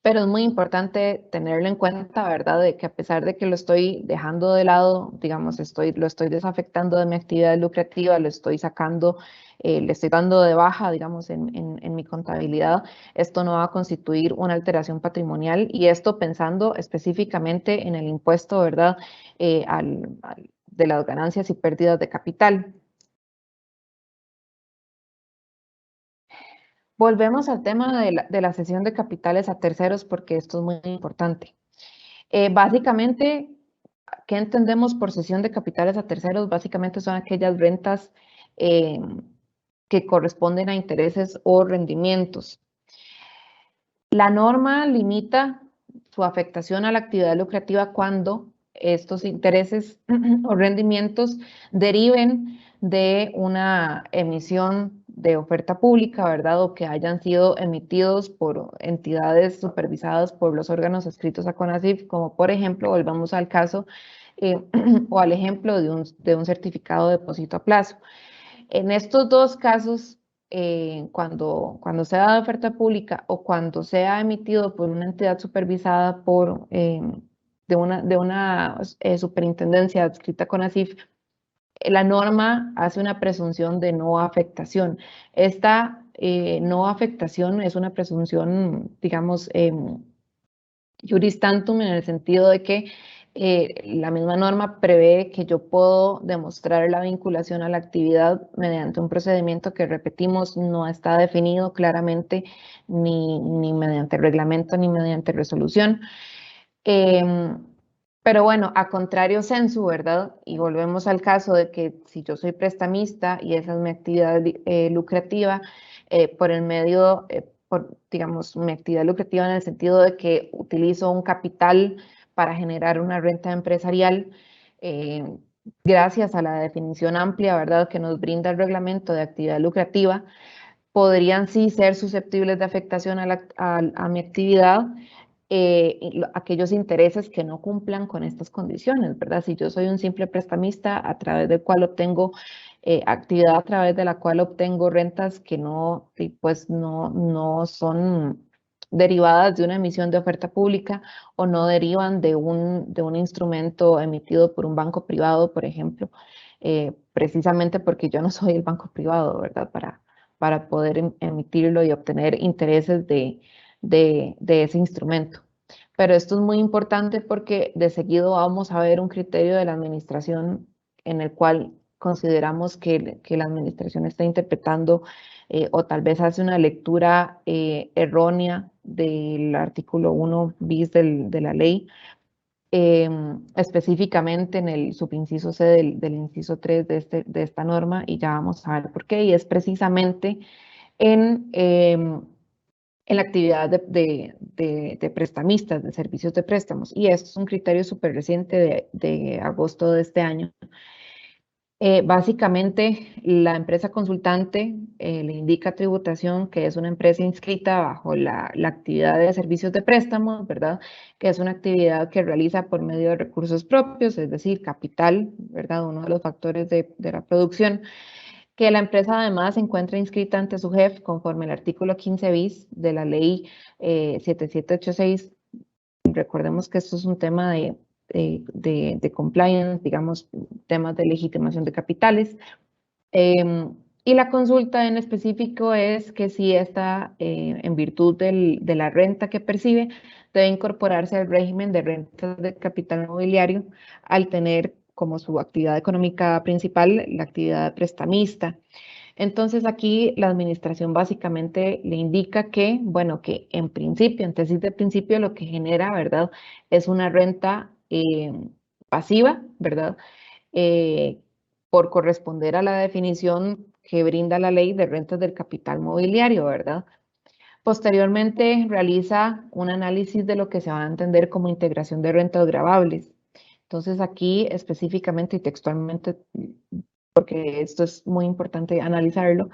Pero es muy importante tenerlo en cuenta, ¿verdad?, de que a pesar de que lo estoy dejando de lado, digamos, lo estoy desafectando de mi actividad lucrativa, lo estoy sacando, le estoy dando de baja, digamos, en mi contabilidad, esto no va a constituir una alteración patrimonial, y esto pensando específicamente en el impuesto, ¿verdad?, de las ganancias y pérdidas de capital. Volvemos al tema de la cesión de capitales a terceros porque esto es muy importante. Básicamente, ¿qué entendemos por cesión de capitales a terceros? Básicamente son aquellas rentas que corresponden a intereses o rendimientos. La norma limita su afectación a la actividad lucrativa cuando estos intereses o rendimientos deriven de una emisión de oferta pública, ¿verdad? O que hayan sido emitidos por entidades supervisadas por los órganos adscritos a CONACYT, como por ejemplo, volvamos al caso o al ejemplo de un certificado de depósito a plazo. En estos dos casos, cuando sea de oferta pública o cuando sea emitido por una entidad supervisada por, de una superintendencia adscrita a CONACYT, la norma hace una presunción de no afectación. Esta no afectación es una presunción, digamos, juris tantum, en el sentido de que la misma norma prevé que yo puedo demostrar la vinculación a la actividad mediante un procedimiento que, repetimos, no está definido claramente ni mediante reglamento ni mediante resolución. Pero bueno, a contrario sensu, ¿verdad? Y volvemos al caso de que si yo soy prestamista y esa es mi actividad lucrativa, por el medio, digamos, mi actividad lucrativa en el sentido de que utilizo un capital para generar una renta empresarial, gracias a la definición amplia, ¿verdad?, que nos brinda el reglamento de actividad lucrativa, podrían sí ser susceptibles de afectación a mi actividad, aquellos intereses que no cumplan con estas condiciones, ¿verdad? Si yo soy un simple prestamista a través del cual obtengo actividad, a través de la cual obtengo rentas que no, pues no son derivadas de una emisión de oferta pública o no derivan de un instrumento emitido por un banco privado, por ejemplo, precisamente porque yo no soy el banco privado, ¿verdad? Para poder emitirlo y obtener intereses de ese instrumento. Pero esto es muy importante porque de seguido vamos a ver un criterio de la administración en el cual consideramos que la administración está interpretando o tal vez hace una lectura errónea del artículo 1 bis de la ley, específicamente en el subinciso C del inciso 3 de esta norma, y ya vamos a ver por qué, y es precisamente en la actividad de prestamistas, de servicios de préstamos. Y esto es un criterio súper reciente de agosto de este año. Básicamente, la empresa consultante le indica tributación que es una empresa inscrita bajo la actividad de servicios de préstamos, ¿verdad? Que es una actividad que realiza por medio de recursos propios, es decir, capital, ¿verdad? Uno de los factores de la producción. Que la empresa además se encuentra inscrita ante su jefe conforme al artículo 15 bis de la ley 7786. Recordemos que esto es un tema de compliance, digamos, temas de legitimación de capitales. Y la consulta en específico es que si está en virtud de la renta que percibe, debe incorporarse al régimen de rentas de capital mobiliario al tener como su actividad económica principal la actividad prestamista. Entonces aquí la administración básicamente le indica que, bueno, que en principio, en tesis de principio, lo que genera, ¿verdad?, es una renta pasiva, ¿verdad?, por corresponder a la definición que brinda la ley de rentas del capital mobiliario, ¿verdad? Posteriormente realiza un análisis de lo que se va a entender como integración de rentas gravables. Entonces aquí específicamente y textualmente, porque esto es muy importante analizarlo,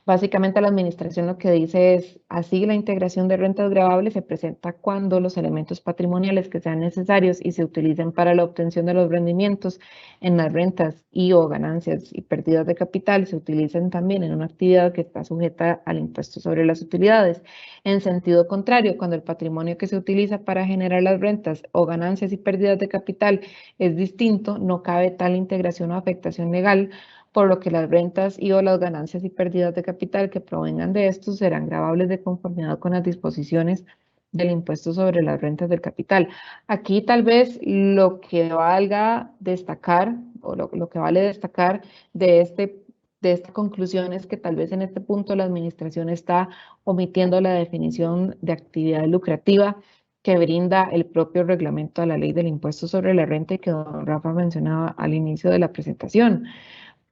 básicamente la administración lo que dice es, así la integración de rentas gravables se presenta cuando los elementos patrimoniales que sean necesarios y se utilicen para la obtención de los rendimientos en las rentas y o ganancias y pérdidas de capital se utilicen también en una actividad que está sujeta al impuesto sobre las utilidades. En sentido contrario, cuando el patrimonio que se utiliza para generar las rentas o ganancias y pérdidas de capital es distinto, no cabe tal integración o afectación legal, por lo que las rentas y o las ganancias y pérdidas de capital que provengan de estos serán gravables de conformidad con las disposiciones del impuesto sobre las rentas del capital. Aquí tal vez lo que valga destacar, o lo que vale destacar de esta conclusión es que tal vez en este punto la administración está omitiendo la definición de actividad lucrativa que brinda el propio reglamento de la ley del impuesto sobre la renta y que don Rafa mencionaba al inicio de la presentación.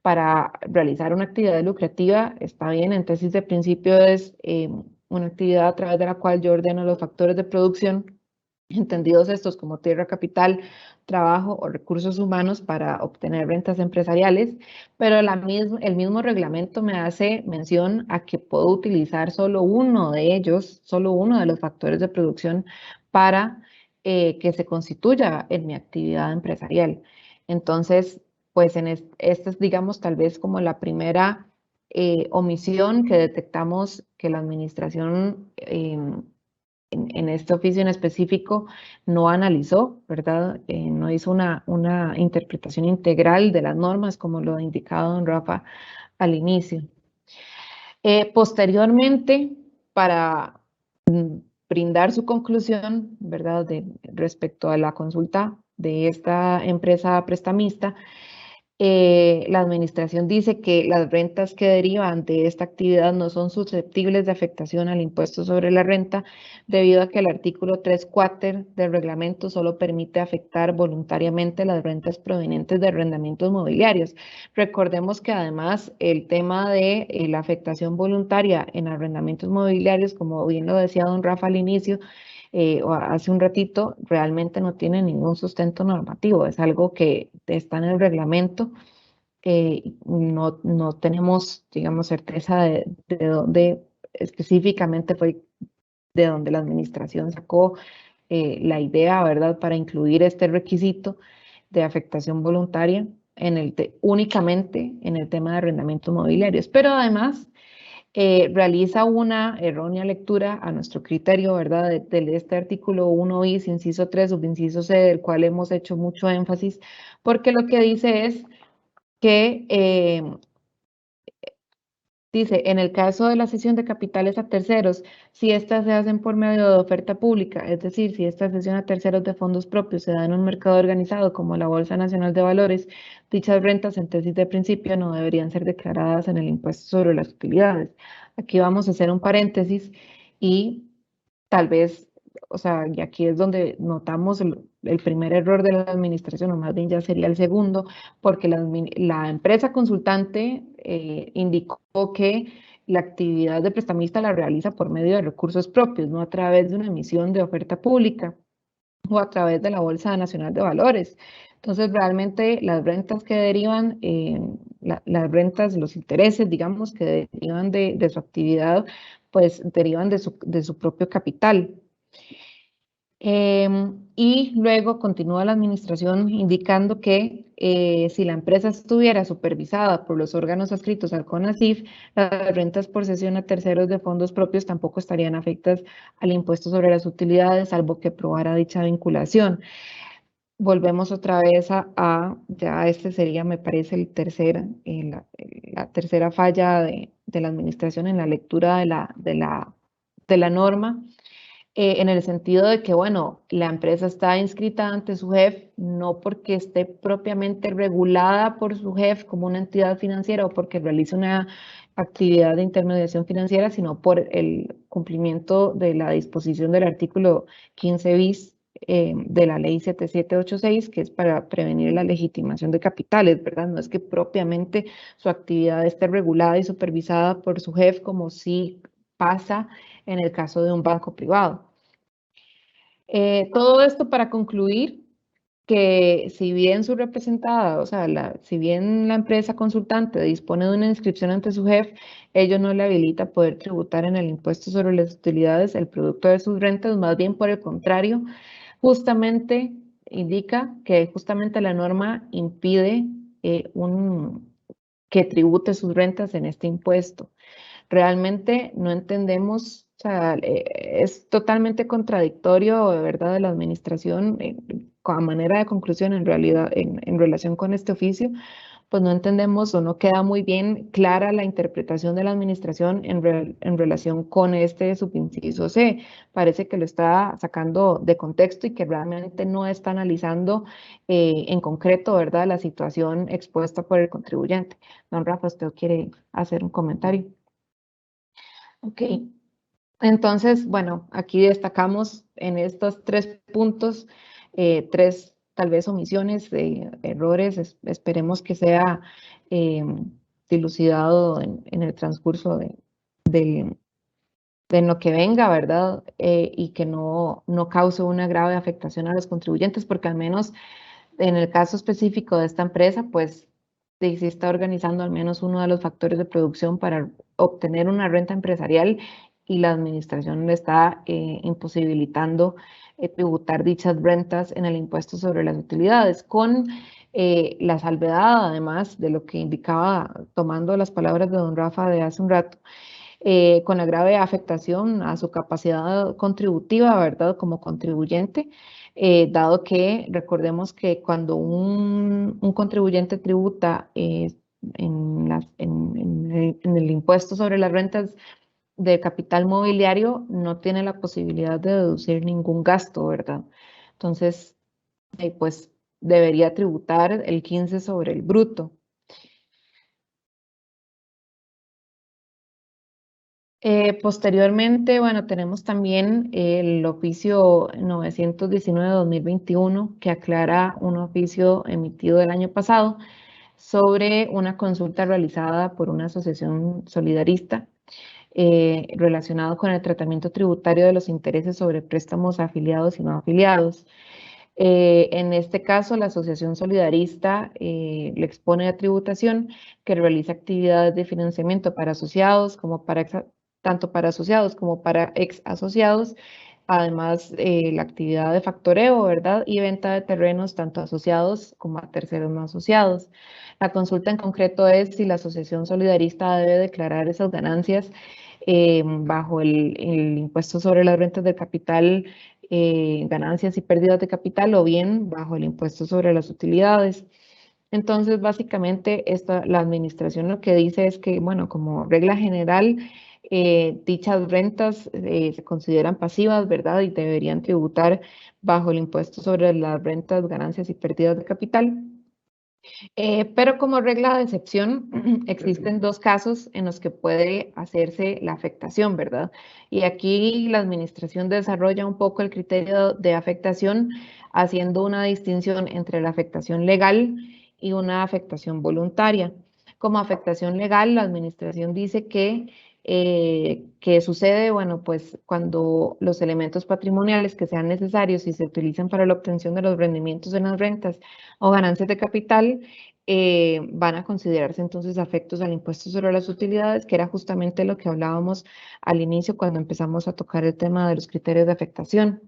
Para realizar una actividad lucrativa, está bien, en tesis de principio es una actividad a través de la cual yo ordeno los factores de producción entendidos estos como tierra, capital, trabajo o recursos humanos para obtener rentas empresariales, pero el mismo reglamento me hace mención a que puedo utilizar solo uno de ellos, solo uno de los factores de producción para que se constituya en mi actividad empresarial. Entonces, pues esta es, digamos, tal vez como la primera omisión que detectamos que la administración en este oficio en específico no analizó, ¿verdad? No hizo una interpretación integral de las normas, como lo ha indicado don Rafa al inicio. Posteriormente, para brindar su conclusión, ¿verdad? Respecto a la consulta de esta empresa prestamista, la administración dice que las rentas que derivan de esta actividad no son susceptibles de afectación al impuesto sobre la renta, debido a que el artículo 3 quater del reglamento solo permite afectar voluntariamente las rentas provenientes de arrendamientos mobiliarios. Recordemos que además el tema de la afectación voluntaria en arrendamientos mobiliarios, como bien lo decía don Rafa al inicio, o hace un ratito, realmente no tiene ningún sustento normativo, es algo que está en el reglamento. No tenemos, digamos, certeza de dónde específicamente fue de donde la administración sacó la idea, ¿verdad?, para incluir este requisito de afectación voluntaria únicamente en el tema de arrendamientos mobiliarios. Pero además realiza una errónea lectura a nuestro criterio, ¿verdad?, de este artículo 1 bis, inciso 3, subinciso C, del cual hemos hecho mucho énfasis, porque lo que dice es que dice, en el caso de la cesión de capitales a terceros, si estas se hacen por medio de oferta pública, es decir, si esta cesión a terceros de fondos propios se da en un mercado organizado como la Bolsa Nacional de Valores, dichas rentas en tesis de principio no deberían ser declaradas en el impuesto sobre las utilidades. Aquí vamos a hacer un paréntesis y tal vez, o sea, y aquí es donde notamos el primer error de la administración, o más bien ya sería el segundo, porque la empresa consultante indicó que la actividad de prestamista la realiza por medio de recursos propios, no a través de una emisión de oferta pública o a través de la Bolsa Nacional de Valores. Entonces, realmente las rentas que derivan, las rentas, los intereses, digamos, que derivan de su actividad, pues derivan de su propio capital. Y luego continúa la administración indicando que si la empresa estuviera supervisada por los órganos adscritos al CONACYF, las rentas por cesión a terceros de fondos propios tampoco estarían afectadas al impuesto sobre las utilidades, salvo que probara dicha vinculación. Volvemos otra vez ya este sería, me parece, la tercera falla de la administración en la lectura de la norma. En el sentido de que, bueno, la empresa está inscrita ante su JEF no porque esté propiamente regulada por su JEF como una entidad financiera o porque realice una actividad de intermediación financiera, sino por el cumplimiento de la disposición del artículo 15 bis de la ley 7786, que es para prevenir la legitimación de capitales, ¿verdad? No es que propiamente su actividad esté regulada y supervisada por su JEF como si pasa en el caso de un banco privado. Todo esto para concluir que si bien su representada, o sea, si bien la empresa consultante dispone de una inscripción ante su JEF, ello no le habilita poder tributar en el impuesto sobre las utilidades el producto de sus rentas, más bien por el contrario, justamente indica que justamente la norma impide que tribute sus rentas en este impuesto. Realmente no entendemos, o sea, es totalmente contradictorio, de verdad, de la administración, a manera de conclusión, en realidad, en relación con este oficio, pues no entendemos o no queda muy bien clara la interpretación de la administración en relación con este subinciso C. Parece que lo está sacando de contexto y que realmente no está analizando en concreto, ¿verdad?, la situación expuesta por el contribuyente. Don Rafa, ¿usted quiere hacer un comentario? Ok, entonces, bueno, aquí destacamos en estos 3 puntos, 3 tal vez omisiones, errores, esperemos que sea dilucidado en el transcurso en lo que venga, ¿verdad? Y que no cause una grave afectación a los contribuyentes, porque al menos en el caso específico de esta empresa, pues sí está organizando al menos uno de los factores de producción para obtener una renta empresarial y la administración le está imposibilitando tributar dichas rentas en el impuesto sobre las utilidades, con la salvedad, además de lo que indicaba, tomando las palabras de don Rafa de hace un rato, con la grave afectación a su capacidad contributiva, ¿verdad? Como contribuyente, dado que recordemos que cuando un contribuyente tributa en el impuesto sobre las rentas de capital mobiliario, no tiene la posibilidad de deducir ningún gasto, ¿verdad? Entonces, pues debería tributar el 15 sobre el bruto. Posteriormente, bueno, tenemos también el oficio 919-2021 que aclara un oficio emitido el año pasado sobre una consulta realizada por una asociación solidarista relacionado con el tratamiento tributario de los intereses sobre préstamos afiliados y no afiliados. En este caso, la Asociación Solidarista le expone a tributación que realiza actividades de financiamiento para asociados, tanto para asociados como para ex asociados, además la actividad de factoreo, ¿verdad? Y venta de terrenos tanto asociados como a terceros no asociados. La consulta en concreto es si la Asociación Solidarista debe declarar esas ganancias bajo el impuesto sobre las rentas del capital, ganancias y pérdidas de capital, o bien bajo el impuesto sobre las utilidades. Entonces, básicamente, la administración lo que dice es que, bueno, como regla general, dichas rentas se consideran pasivas, ¿verdad? Y deberían tributar bajo el impuesto sobre las rentas, ganancias y pérdidas de capital. Pero como regla de excepción, existen dos casos en los que puede hacerse la afectación, ¿verdad? Y aquí la administración desarrolla un poco el criterio de afectación, haciendo una distinción entre la afectación legal y una afectación voluntaria. Como afectación legal, la administración dice que sucede, bueno, pues cuando los elementos patrimoniales que sean necesarios y se utilizan para la obtención de los rendimientos en las rentas o ganancias de capital, van a considerarse entonces afectos al impuesto sobre las utilidades, que era justamente lo que hablábamos al inicio cuando empezamos a tocar el tema de los criterios de afectación.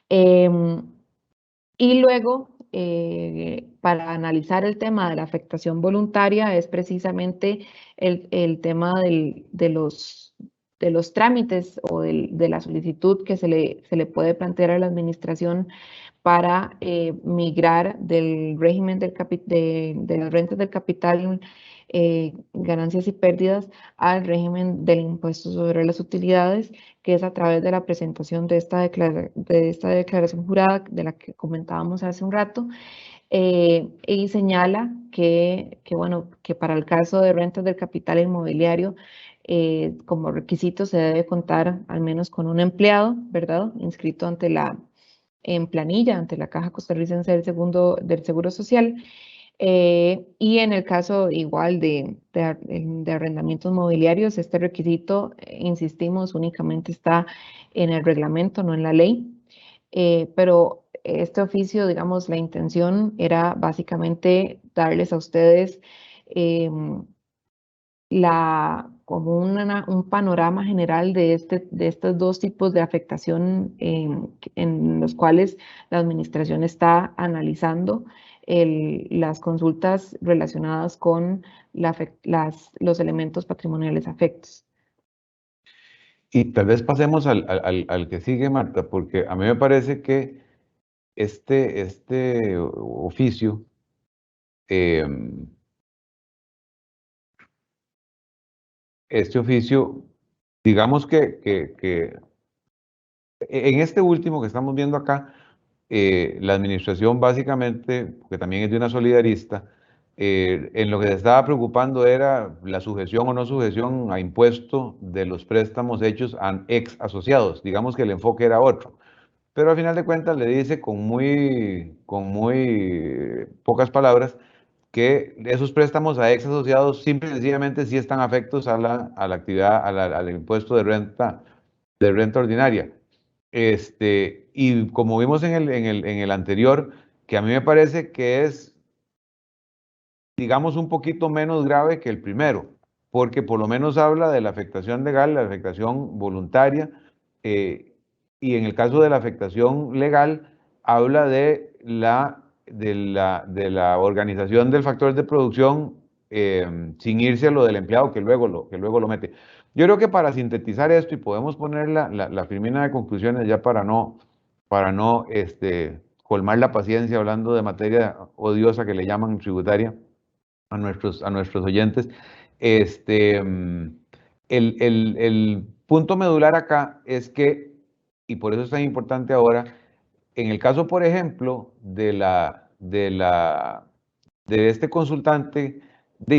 Y luego, para analizar el tema de la afectación voluntaria, es precisamente el tema de los trámites o de la solicitud que se le puede plantear a la administración para migrar del régimen de las rentas del capital, ganancias y pérdidas, al régimen del impuesto sobre las utilidades, que es a través de la presentación de esta declaración jurada de la que comentábamos hace un rato, y señala bueno, que para el caso de rentas del capital inmobiliario, como requisito se debe contar al menos con un empleado, ¿verdad? Inscrito en planilla ante la Caja Costarricense del Seguro Social. Y en el caso igual de arrendamientos mobiliarios, este requisito, insistimos, únicamente está en el reglamento, no en la ley. Pero este oficio, digamos, la intención era básicamente darles a ustedes como un panorama general de estos dos tipos de afectación en los cuales la administración está analizando las consultas relacionadas con los elementos patrimoniales afectos. Y tal vez pasemos al que sigue, Marta, porque a mí me parece que este oficio digamos que en este último que estamos viendo acá, la administración básicamente, que también es de una solidarista, en lo que se estaba preocupando era la sujeción o no sujeción a impuesto de los préstamos hechos a ex asociados. Digamos que el enfoque era otro. Pero al final de cuentas le dice con muy pocas palabras que esos préstamos a ex asociados simple y sencillamente sí están afectos a la actividad, al impuesto de renta de renta ordinaria. Y como vimos en el anterior, que a mí me parece que es, digamos, un poquito menos grave que el primero, porque por lo menos habla de la afectación legal, la afectación voluntaria, y en el caso de la afectación legal, habla de la organización del factor de producción sin irse a lo del empleado que luego lo mete. Yo creo que para sintetizar esto, y podemos poner la filmina de conclusiones ya para no colmar la paciencia hablando de materia odiosa que le llaman tributaria a nuestros oyentes. El punto medular acá es que, y por eso es tan importante ahora, en el caso, por ejemplo, de este consultante,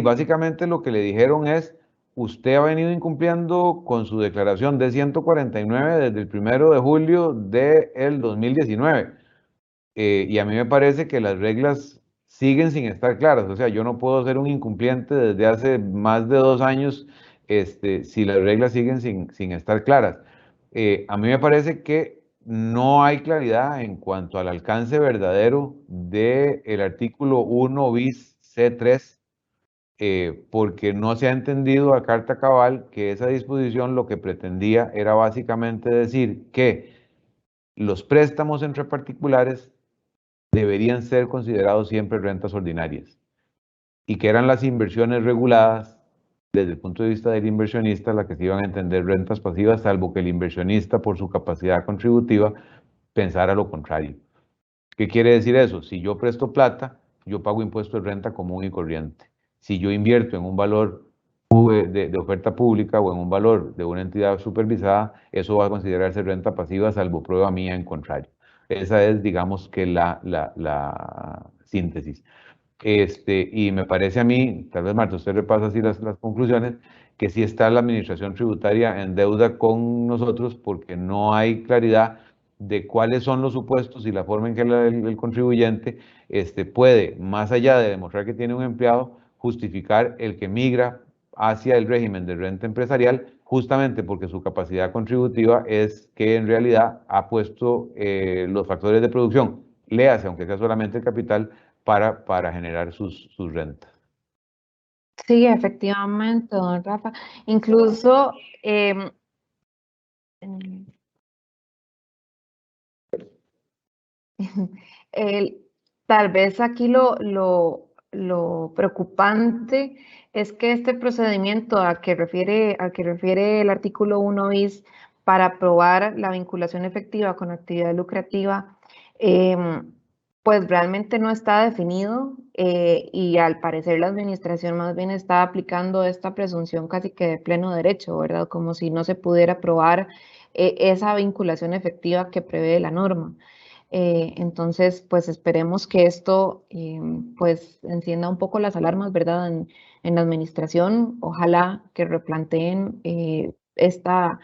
básicamente lo que le dijeron es, usted ha venido incumpliendo con su declaración de 149 desde el 1 de julio del 2019. Y a mí me parece que las reglas siguen sin estar claras. O sea, yo no puedo ser un incumpliente desde hace más de 2 años si las reglas siguen sin estar claras. A mí me parece que no hay claridad en cuanto al alcance verdadero del artículo 1 bis C3, porque no se ha entendido a carta cabal que esa disposición lo que pretendía era básicamente decir que los préstamos entre particulares deberían ser considerados siempre rentas ordinarias y que eran las inversiones reguladas desde el punto de vista del inversionista las que se iban a entender rentas pasivas, salvo que el inversionista por su capacidad contributiva pensara lo contrario. ¿Qué quiere decir eso? Si yo presto plata, yo pago impuesto de renta común y corriente. Si yo invierto en un valor de oferta pública o en un valor de una entidad supervisada, eso va a considerarse renta pasiva, salvo prueba mía en contrario. Esa es, digamos, que la síntesis. Y me parece a mí, tal vez Marta, usted repasa así las conclusiones, que sí está la administración tributaria en deuda con nosotros porque no hay claridad de cuáles son los supuestos y la forma en que el contribuyente puede, más allá de demostrar que tiene un empleado, justificar el que migra hacia el régimen de renta empresarial, justamente porque su capacidad contributiva es que en realidad ha puesto los factores de producción, léase, aunque sea solamente el capital, para generar sus rentas. Sí, efectivamente, don Rafa. Incluso tal vez aquí lo preocupante es que este procedimiento al que refiere el artículo 1 bis para aprobar la vinculación efectiva con actividad lucrativa, pues realmente no está definido y al parecer la administración más bien está aplicando esta presunción casi que de pleno derecho, ¿verdad? Como si no se pudiera aprobar esa vinculación efectiva que prevé la norma. Entonces, pues esperemos que esto pues encienda un poco las alarmas, ¿verdad? En la administración, ojalá que replanteen esta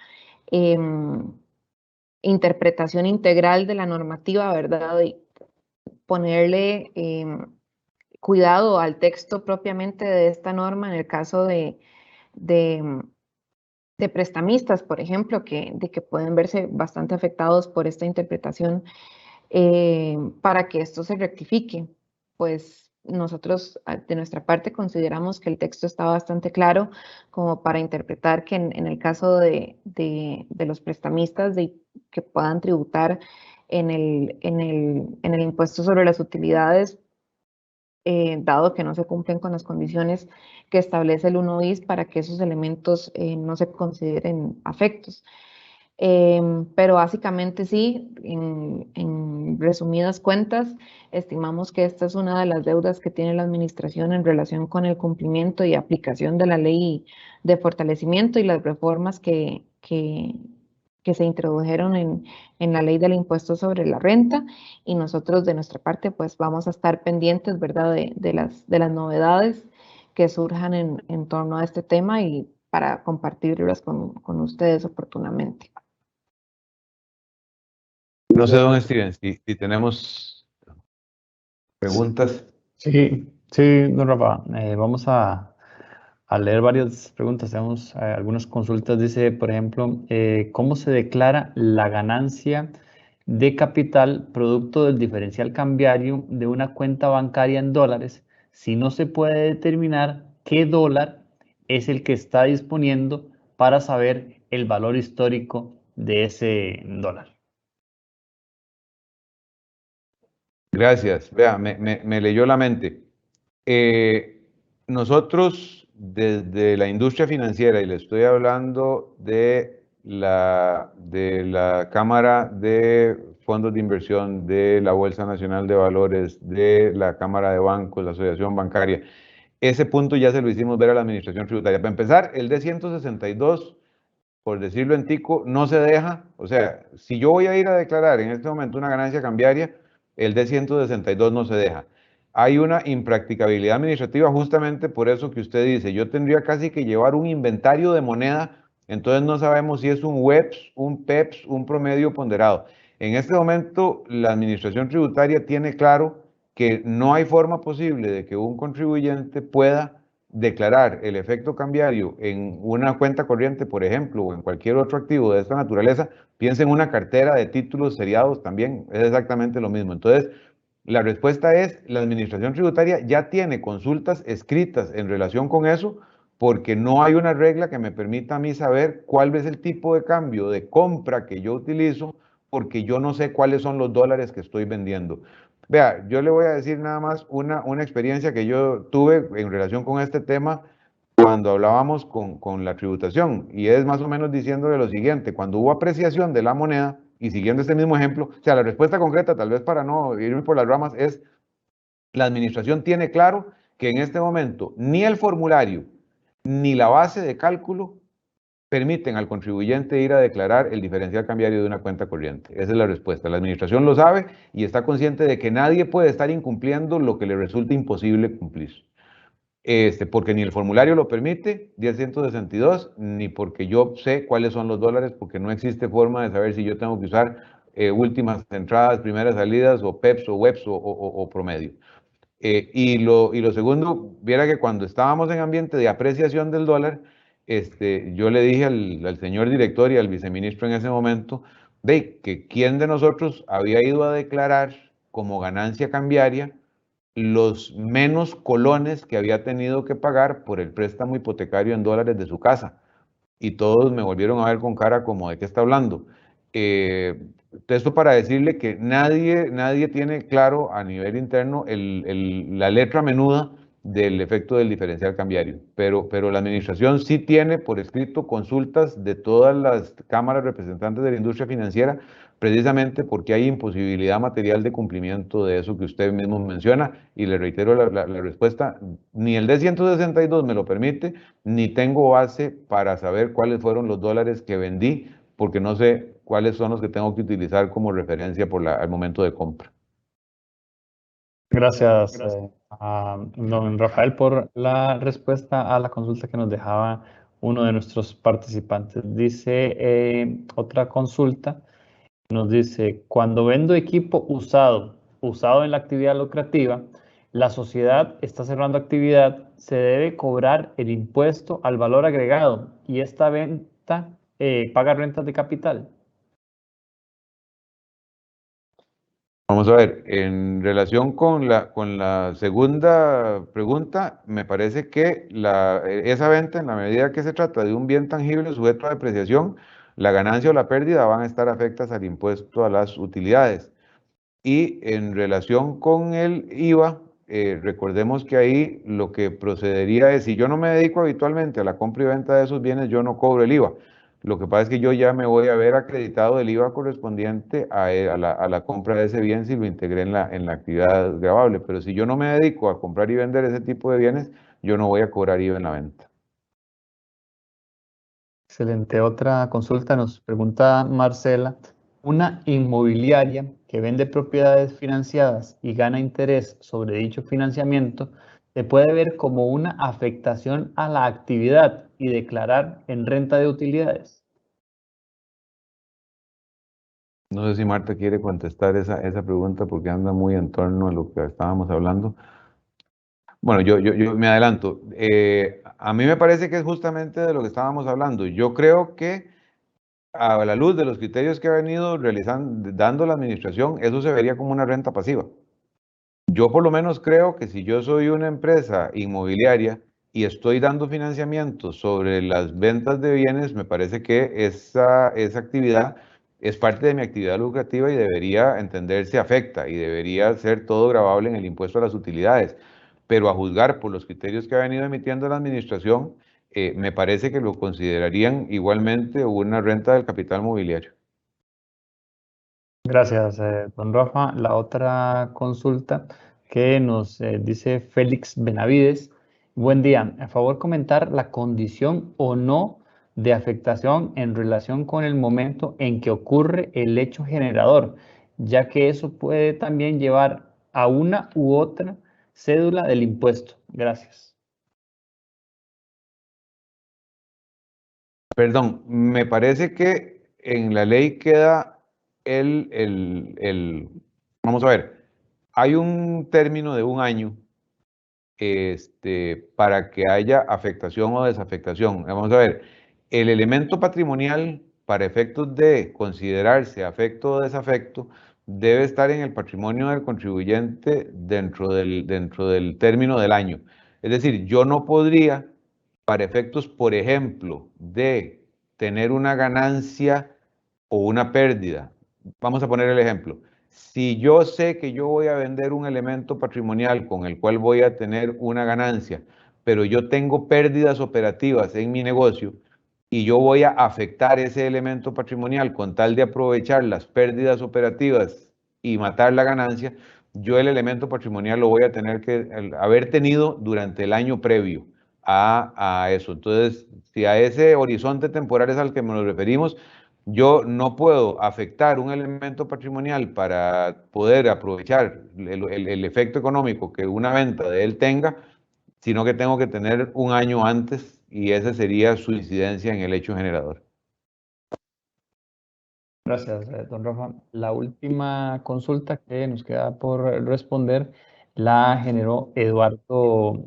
interpretación integral de la normativa, ¿verdad? Y ponerle cuidado al texto propiamente de esta norma en el caso de prestamistas, por ejemplo, de que pueden verse bastante afectados por esta interpretación para que esto se rectifique. Pues nosotros de nuestra parte consideramos que el texto está bastante claro como para interpretar que en el caso de los prestamistas que puedan tributar en el impuesto sobre las utilidades, dado que no se cumplen con las condiciones que establece el 1 bis para que esos elementos no se consideren afectos. Pero básicamente sí, en resumidas cuentas, estimamos que esta es una de las deudas que tiene la administración en relación con el cumplimiento y aplicación de la ley de fortalecimiento y las reformas que se introdujeron en la ley del impuesto sobre la renta, y nosotros de nuestra parte pues vamos a estar pendientes, ¿verdad?, de las novedades que surjan en torno a este tema y para compartirlas con ustedes oportunamente. No sé, don Steven, si tenemos preguntas. Sí, don Rafa, vamos a Al leer varias preguntas, tenemos algunas consultas. Dice, por ejemplo, ¿cómo se declara la ganancia de capital producto del diferencial cambiario de una cuenta bancaria en dólares si no se puede determinar qué dólar es el que está disponiendo para saber el valor histórico de ese dólar? Gracias. Vea, me leyó la mente. Nosotros desde la industria financiera, y le estoy hablando de la Cámara de Fondos de Inversión, de la Bolsa Nacional de Valores, de la Cámara de Bancos, la Asociación Bancaria, ese punto ya se lo hicimos ver a la Administración Tributaria. Para empezar, el D-162, por decirlo en tico, no se deja. O sea, si yo voy a ir a declarar en este momento una ganancia cambiaria, el D-162 no se deja. Hay una impracticabilidad administrativa justamente por eso que usted dice. Yo tendría casi que llevar un inventario de moneda, entonces no sabemos si es un WEPS, un PEPS, un promedio ponderado. En este momento, la Administración Tributaria tiene claro que no hay forma posible de que un contribuyente pueda declarar el efecto cambiario en una cuenta corriente, por ejemplo, o en cualquier otro activo de esta naturaleza. Piensa en una cartera de títulos seriados también, es exactamente lo mismo. Entonces, la respuesta es, la Administración Tributaria ya tiene consultas escritas en relación con eso, porque no hay una regla que me permita a mí saber cuál es el tipo de cambio de compra que yo utilizo, porque yo no sé cuáles son los dólares que estoy vendiendo. Vea, yo le voy a decir nada más una experiencia que yo tuve en relación con este tema cuando hablábamos con la tributación, y es más o menos diciéndole lo siguiente: cuando hubo apreciación de la moneda, y siguiendo este mismo ejemplo, o sea, la respuesta concreta, tal vez para no irme por las ramas, es: la administración tiene claro que en este momento ni el formulario ni la base de cálculo permiten al contribuyente ir a declarar el diferencial cambiario de una cuenta corriente. Esa es la respuesta. La administración lo sabe y está consciente de que nadie puede estar incumpliendo lo que le resulte imposible cumplir. Porque ni el formulario lo permite, 10.162, ni porque yo sé cuáles son los dólares, porque no existe forma de saber si yo tengo que usar últimas entradas, primeras salidas, o PEPS, o WEPS, o promedio. Y lo segundo, viera que cuando estábamos en ambiente de apreciación del dólar, yo le dije al señor director y al viceministro en ese momento, de que quién de nosotros había ido a declarar como ganancia cambiaria los menos colones que había tenido que pagar por el préstamo hipotecario en dólares de su casa. Y todos me volvieron a ver con cara como, ¿de qué está hablando? Esto para decirle que nadie tiene claro a nivel interno la letra menuda del efecto del diferencial cambiario, pero la administración sí tiene por escrito consultas de todas las cámaras representantes de la industria financiera, precisamente porque hay imposibilidad material de cumplimiento de eso que usted mismo menciona, y le reitero la respuesta: ni el D-162 me lo permite, ni tengo base para saber cuáles fueron los dólares que vendí, porque no sé cuáles son los que tengo que utilizar como referencia al momento de compra. Gracias, a don Rafael, por la respuesta a la consulta que nos dejaba uno de nuestros participantes. Dice otra consulta, nos dice: cuando vendo equipo usado en la actividad lucrativa, la sociedad está cerrando actividad, se debe cobrar el impuesto al valor agregado y esta venta paga rentas de capital. Vamos a ver, en relación con la segunda pregunta, me parece que esa venta, en la medida que se trata de un bien tangible sujeto a depreciación, la ganancia o la pérdida van a estar afectadas al impuesto a las utilidades. Y en relación con el IVA, recordemos que ahí lo que procedería es, si yo no me dedico habitualmente a la compra y venta de esos bienes, yo no cobro el IVA. Lo que pasa es que yo ya me voy a ver acreditado el IVA correspondiente a la compra de ese bien si lo integré en la actividad gravable. Pero si yo no me dedico a comprar y vender ese tipo de bienes, yo no voy a cobrar IVA en la venta. Excelente. Otra consulta nos pregunta Marcela: una inmobiliaria que vende propiedades financiadas y gana interés sobre dicho financiamiento, ¿se puede ver como una afectación a la actividad y declarar en renta de utilidades? No sé si Marta quiere contestar esa pregunta porque anda muy en torno a lo que estábamos hablando. Bueno, yo me adelanto. A mí me parece que es justamente de lo que estábamos hablando. Yo creo que a la luz de los criterios que ha venido dando la administración, eso se vería como una renta pasiva. Yo por lo menos creo que si yo soy una empresa inmobiliaria y estoy dando financiamiento sobre las ventas de bienes, me parece que esa actividad es parte de mi actividad lucrativa y debería entenderse afecta y debería ser todo gravable en el impuesto a las utilidades. Pero a juzgar por los criterios que ha venido emitiendo la administración, me parece que lo considerarían igualmente una renta del capital mobiliario. Gracias, don Rafa. La otra consulta que nos dice Félix Benavides. Buen día. A favor comentar la condición o no de afectación en relación con el momento en que ocurre el hecho generador, ya que eso puede también llevar a una u otra cédula del impuesto. Gracias. Perdón, me parece que en la ley queda vamos a ver, hay un término de un año para que haya afectación o desafectación. Vamos a ver, el elemento patrimonial para efectos de considerarse afecto o desafecto debe estar en el patrimonio del contribuyente dentro del término del año. Es decir, yo no podría, para efectos, por ejemplo, de tener una ganancia o una pérdida. Vamos a poner el ejemplo. Si yo sé que yo voy a vender un elemento patrimonial con el cual voy a tener una ganancia, pero yo tengo pérdidas operativas en mi negocio y yo voy a afectar ese elemento patrimonial con tal de aprovechar las pérdidas operativas y matar la ganancia, yo el elemento patrimonial lo voy a tener que haber tenido durante el año previo a eso. Entonces, si a ese horizonte temporal es al que nos referimos, yo no puedo afectar un elemento patrimonial para poder aprovechar el efecto económico que una venta de él tenga, sino que tengo que tener un año antes y esa sería su incidencia en el hecho generador. Gracias, don Rafa. La última consulta que nos queda por responder la generó Eduardo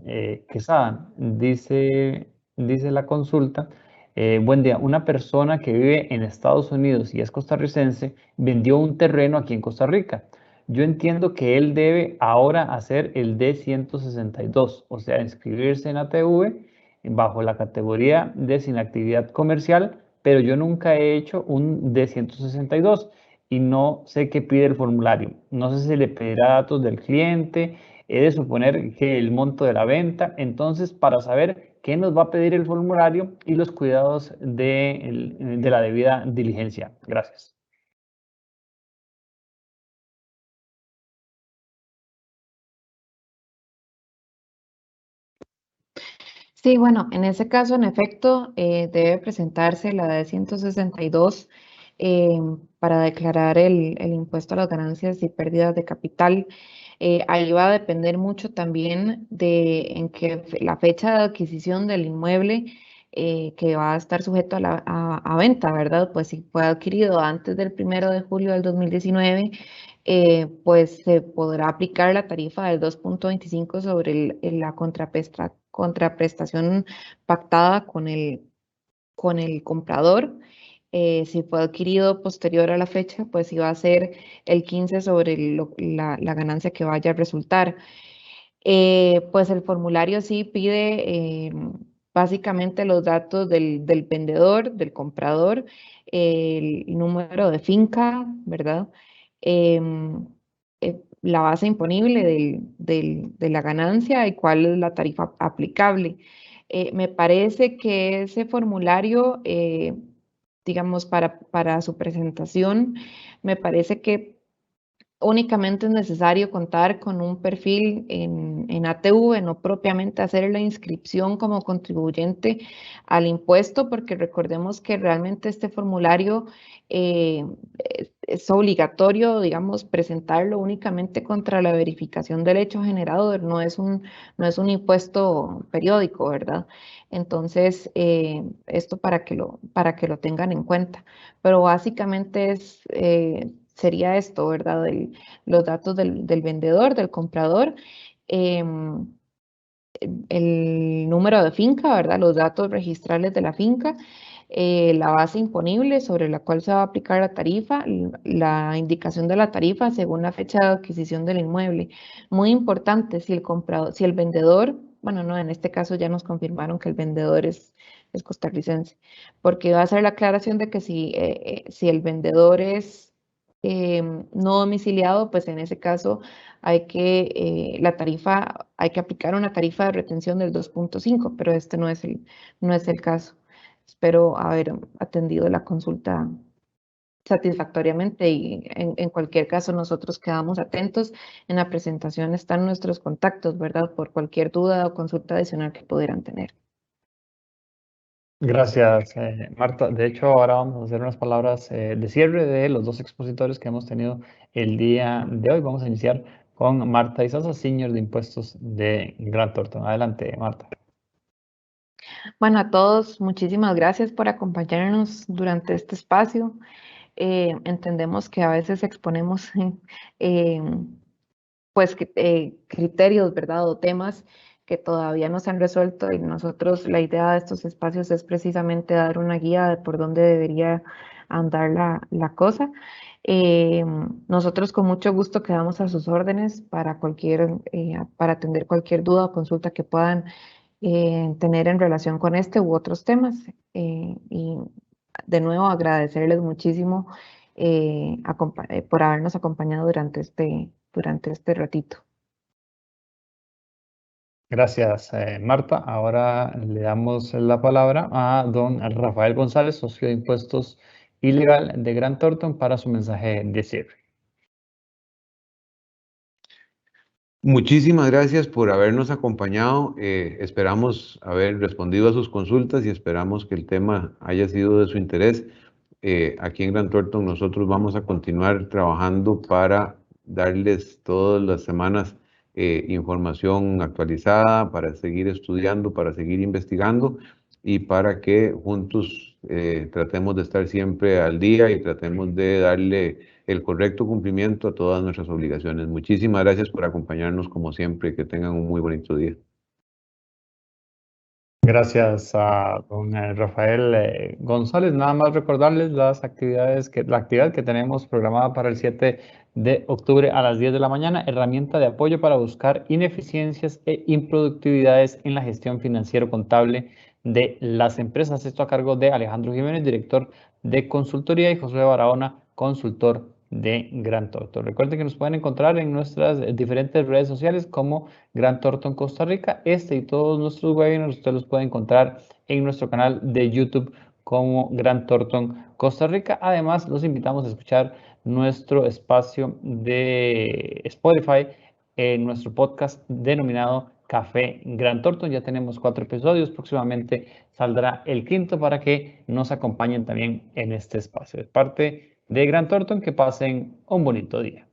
Quesada. Dice la consulta, buen día, una persona que vive en Estados Unidos y es costarricense vendió un terreno aquí en Costa Rica. Yo entiendo que él debe ahora hacer el D-162, o sea, inscribirse en ATV bajo la categoría de sin actividad comercial, pero yo nunca he hecho un D-162 y no sé qué pide el formulario. No sé si le pedirá datos del cliente, he de suponer que el monto de la venta. Entonces, para saber qué nos va a pedir el formulario y los cuidados de la debida diligencia. Gracias. Sí, bueno, en ese caso, en efecto, debe presentarse la de 162 para declarar el impuesto a las ganancias y pérdidas de capital. Ahí va a depender mucho también de la fecha de adquisición del inmueble que va a estar sujeto a venta, ¿verdad? Pues si fue adquirido antes del 1 de julio del 2019, pues se podrá aplicar la tarifa del 2.25 sobre la contraprestación pactada con el comprador. Si fue adquirido posterior a la fecha, pues iba a ser el 15 sobre la ganancia que vaya a resultar. Pues el formulario sí pide básicamente los datos del vendedor, del comprador, el número de finca, ¿verdad? La base imponible de la ganancia y cuál es la tarifa aplicable. Me parece que ese formulario, digamos, para su presentación, me parece que únicamente es necesario contar con un perfil en ATV, no propiamente hacer la inscripción como contribuyente al impuesto, porque recordemos que realmente este formulario es obligatorio, digamos, presentarlo únicamente contra la verificación del hecho generador, no es un impuesto periódico, ¿verdad? Entonces, esto para que lo tengan en cuenta. Pero básicamente sería esto, ¿verdad? Los datos del vendedor, del comprador, el número de finca, ¿verdad? Los datos registrales de la finca, la base imponible sobre la cual se va a aplicar la tarifa, la indicación de la tarifa según la fecha de adquisición del inmueble. Muy importante, si el comprador, si el vendedor, bueno, no, en este caso ya nos confirmaron que el vendedor es costarricense, porque va a ser la aclaración de que si el vendedor es no domiciliado, pues en ese caso hay que, hay que aplicar una tarifa de retención del 2.5, pero este no es el caso. Espero haber atendido la consulta satisfactoriamente y en cualquier caso nosotros quedamos atentos. En la presentación están nuestros contactos, ¿verdad? Por cualquier duda o consulta adicional que pudieran tener. Gracias, Marta. De hecho, ahora vamos a hacer unas palabras de cierre de los dos expositores que hemos tenido el día de hoy. Vamos a iniciar con Marta Izaza, Senior de Impuestos de Grant Thornton. Adelante, Marta. Bueno, a todos, muchísimas gracias por acompañarnos durante este espacio. Entendemos que a veces exponemos pues criterios, ¿verdad? O temas que todavía no se han resuelto y nosotros la idea de estos espacios es precisamente dar una guía de por dónde debería andar la cosa. Nosotros con mucho gusto quedamos a sus órdenes para para atender cualquier duda o consulta que puedan tener en relación con este u otros temas. Y de nuevo agradecerles muchísimo por habernos acompañado durante este ratito. Gracias, Marta. Ahora le damos la palabra a don Rafael González, socio de Impuestos Ilegal de Grant Thornton, para su mensaje de cierre. Muchísimas gracias por habernos acompañado. Esperamos haber respondido a sus consultas y esperamos que el tema haya sido de su interés. Aquí en Grant Thornton nosotros vamos a continuar trabajando para darles todas las semanas información actualizada, para seguir estudiando, para seguir investigando y para que juntos tratemos de estar siempre al día y tratemos de darle el correcto cumplimiento a todas nuestras obligaciones. Muchísimas gracias por acompañarnos como siempre. Que tengan un muy bonito día. Gracias a don Rafael González. Nada más recordarles la actividad que tenemos programada para el 7 de octubre a las 10 de la mañana, herramienta de apoyo para buscar ineficiencias e improductividades en la gestión financiero-contable de las empresas. Esto a cargo de Alejandro Jiménez, director de consultoría, y Josué Barahona, consultor de Grant Thornton. Recuerden que nos pueden encontrar en nuestras diferentes redes sociales como Grant Thornton Costa Rica. Este y todos nuestros webinars usted los puede encontrar en nuestro canal de YouTube como Grant Thornton Costa Rica. Además, los invitamos a escuchar nuestro espacio de Spotify, nuestro podcast denominado Café Grant Thornton. Ya tenemos 4 episodios, próximamente saldrá el 5º para que nos acompañen también en este espacio. Es parte de Grant Thornton, que pasen un bonito día.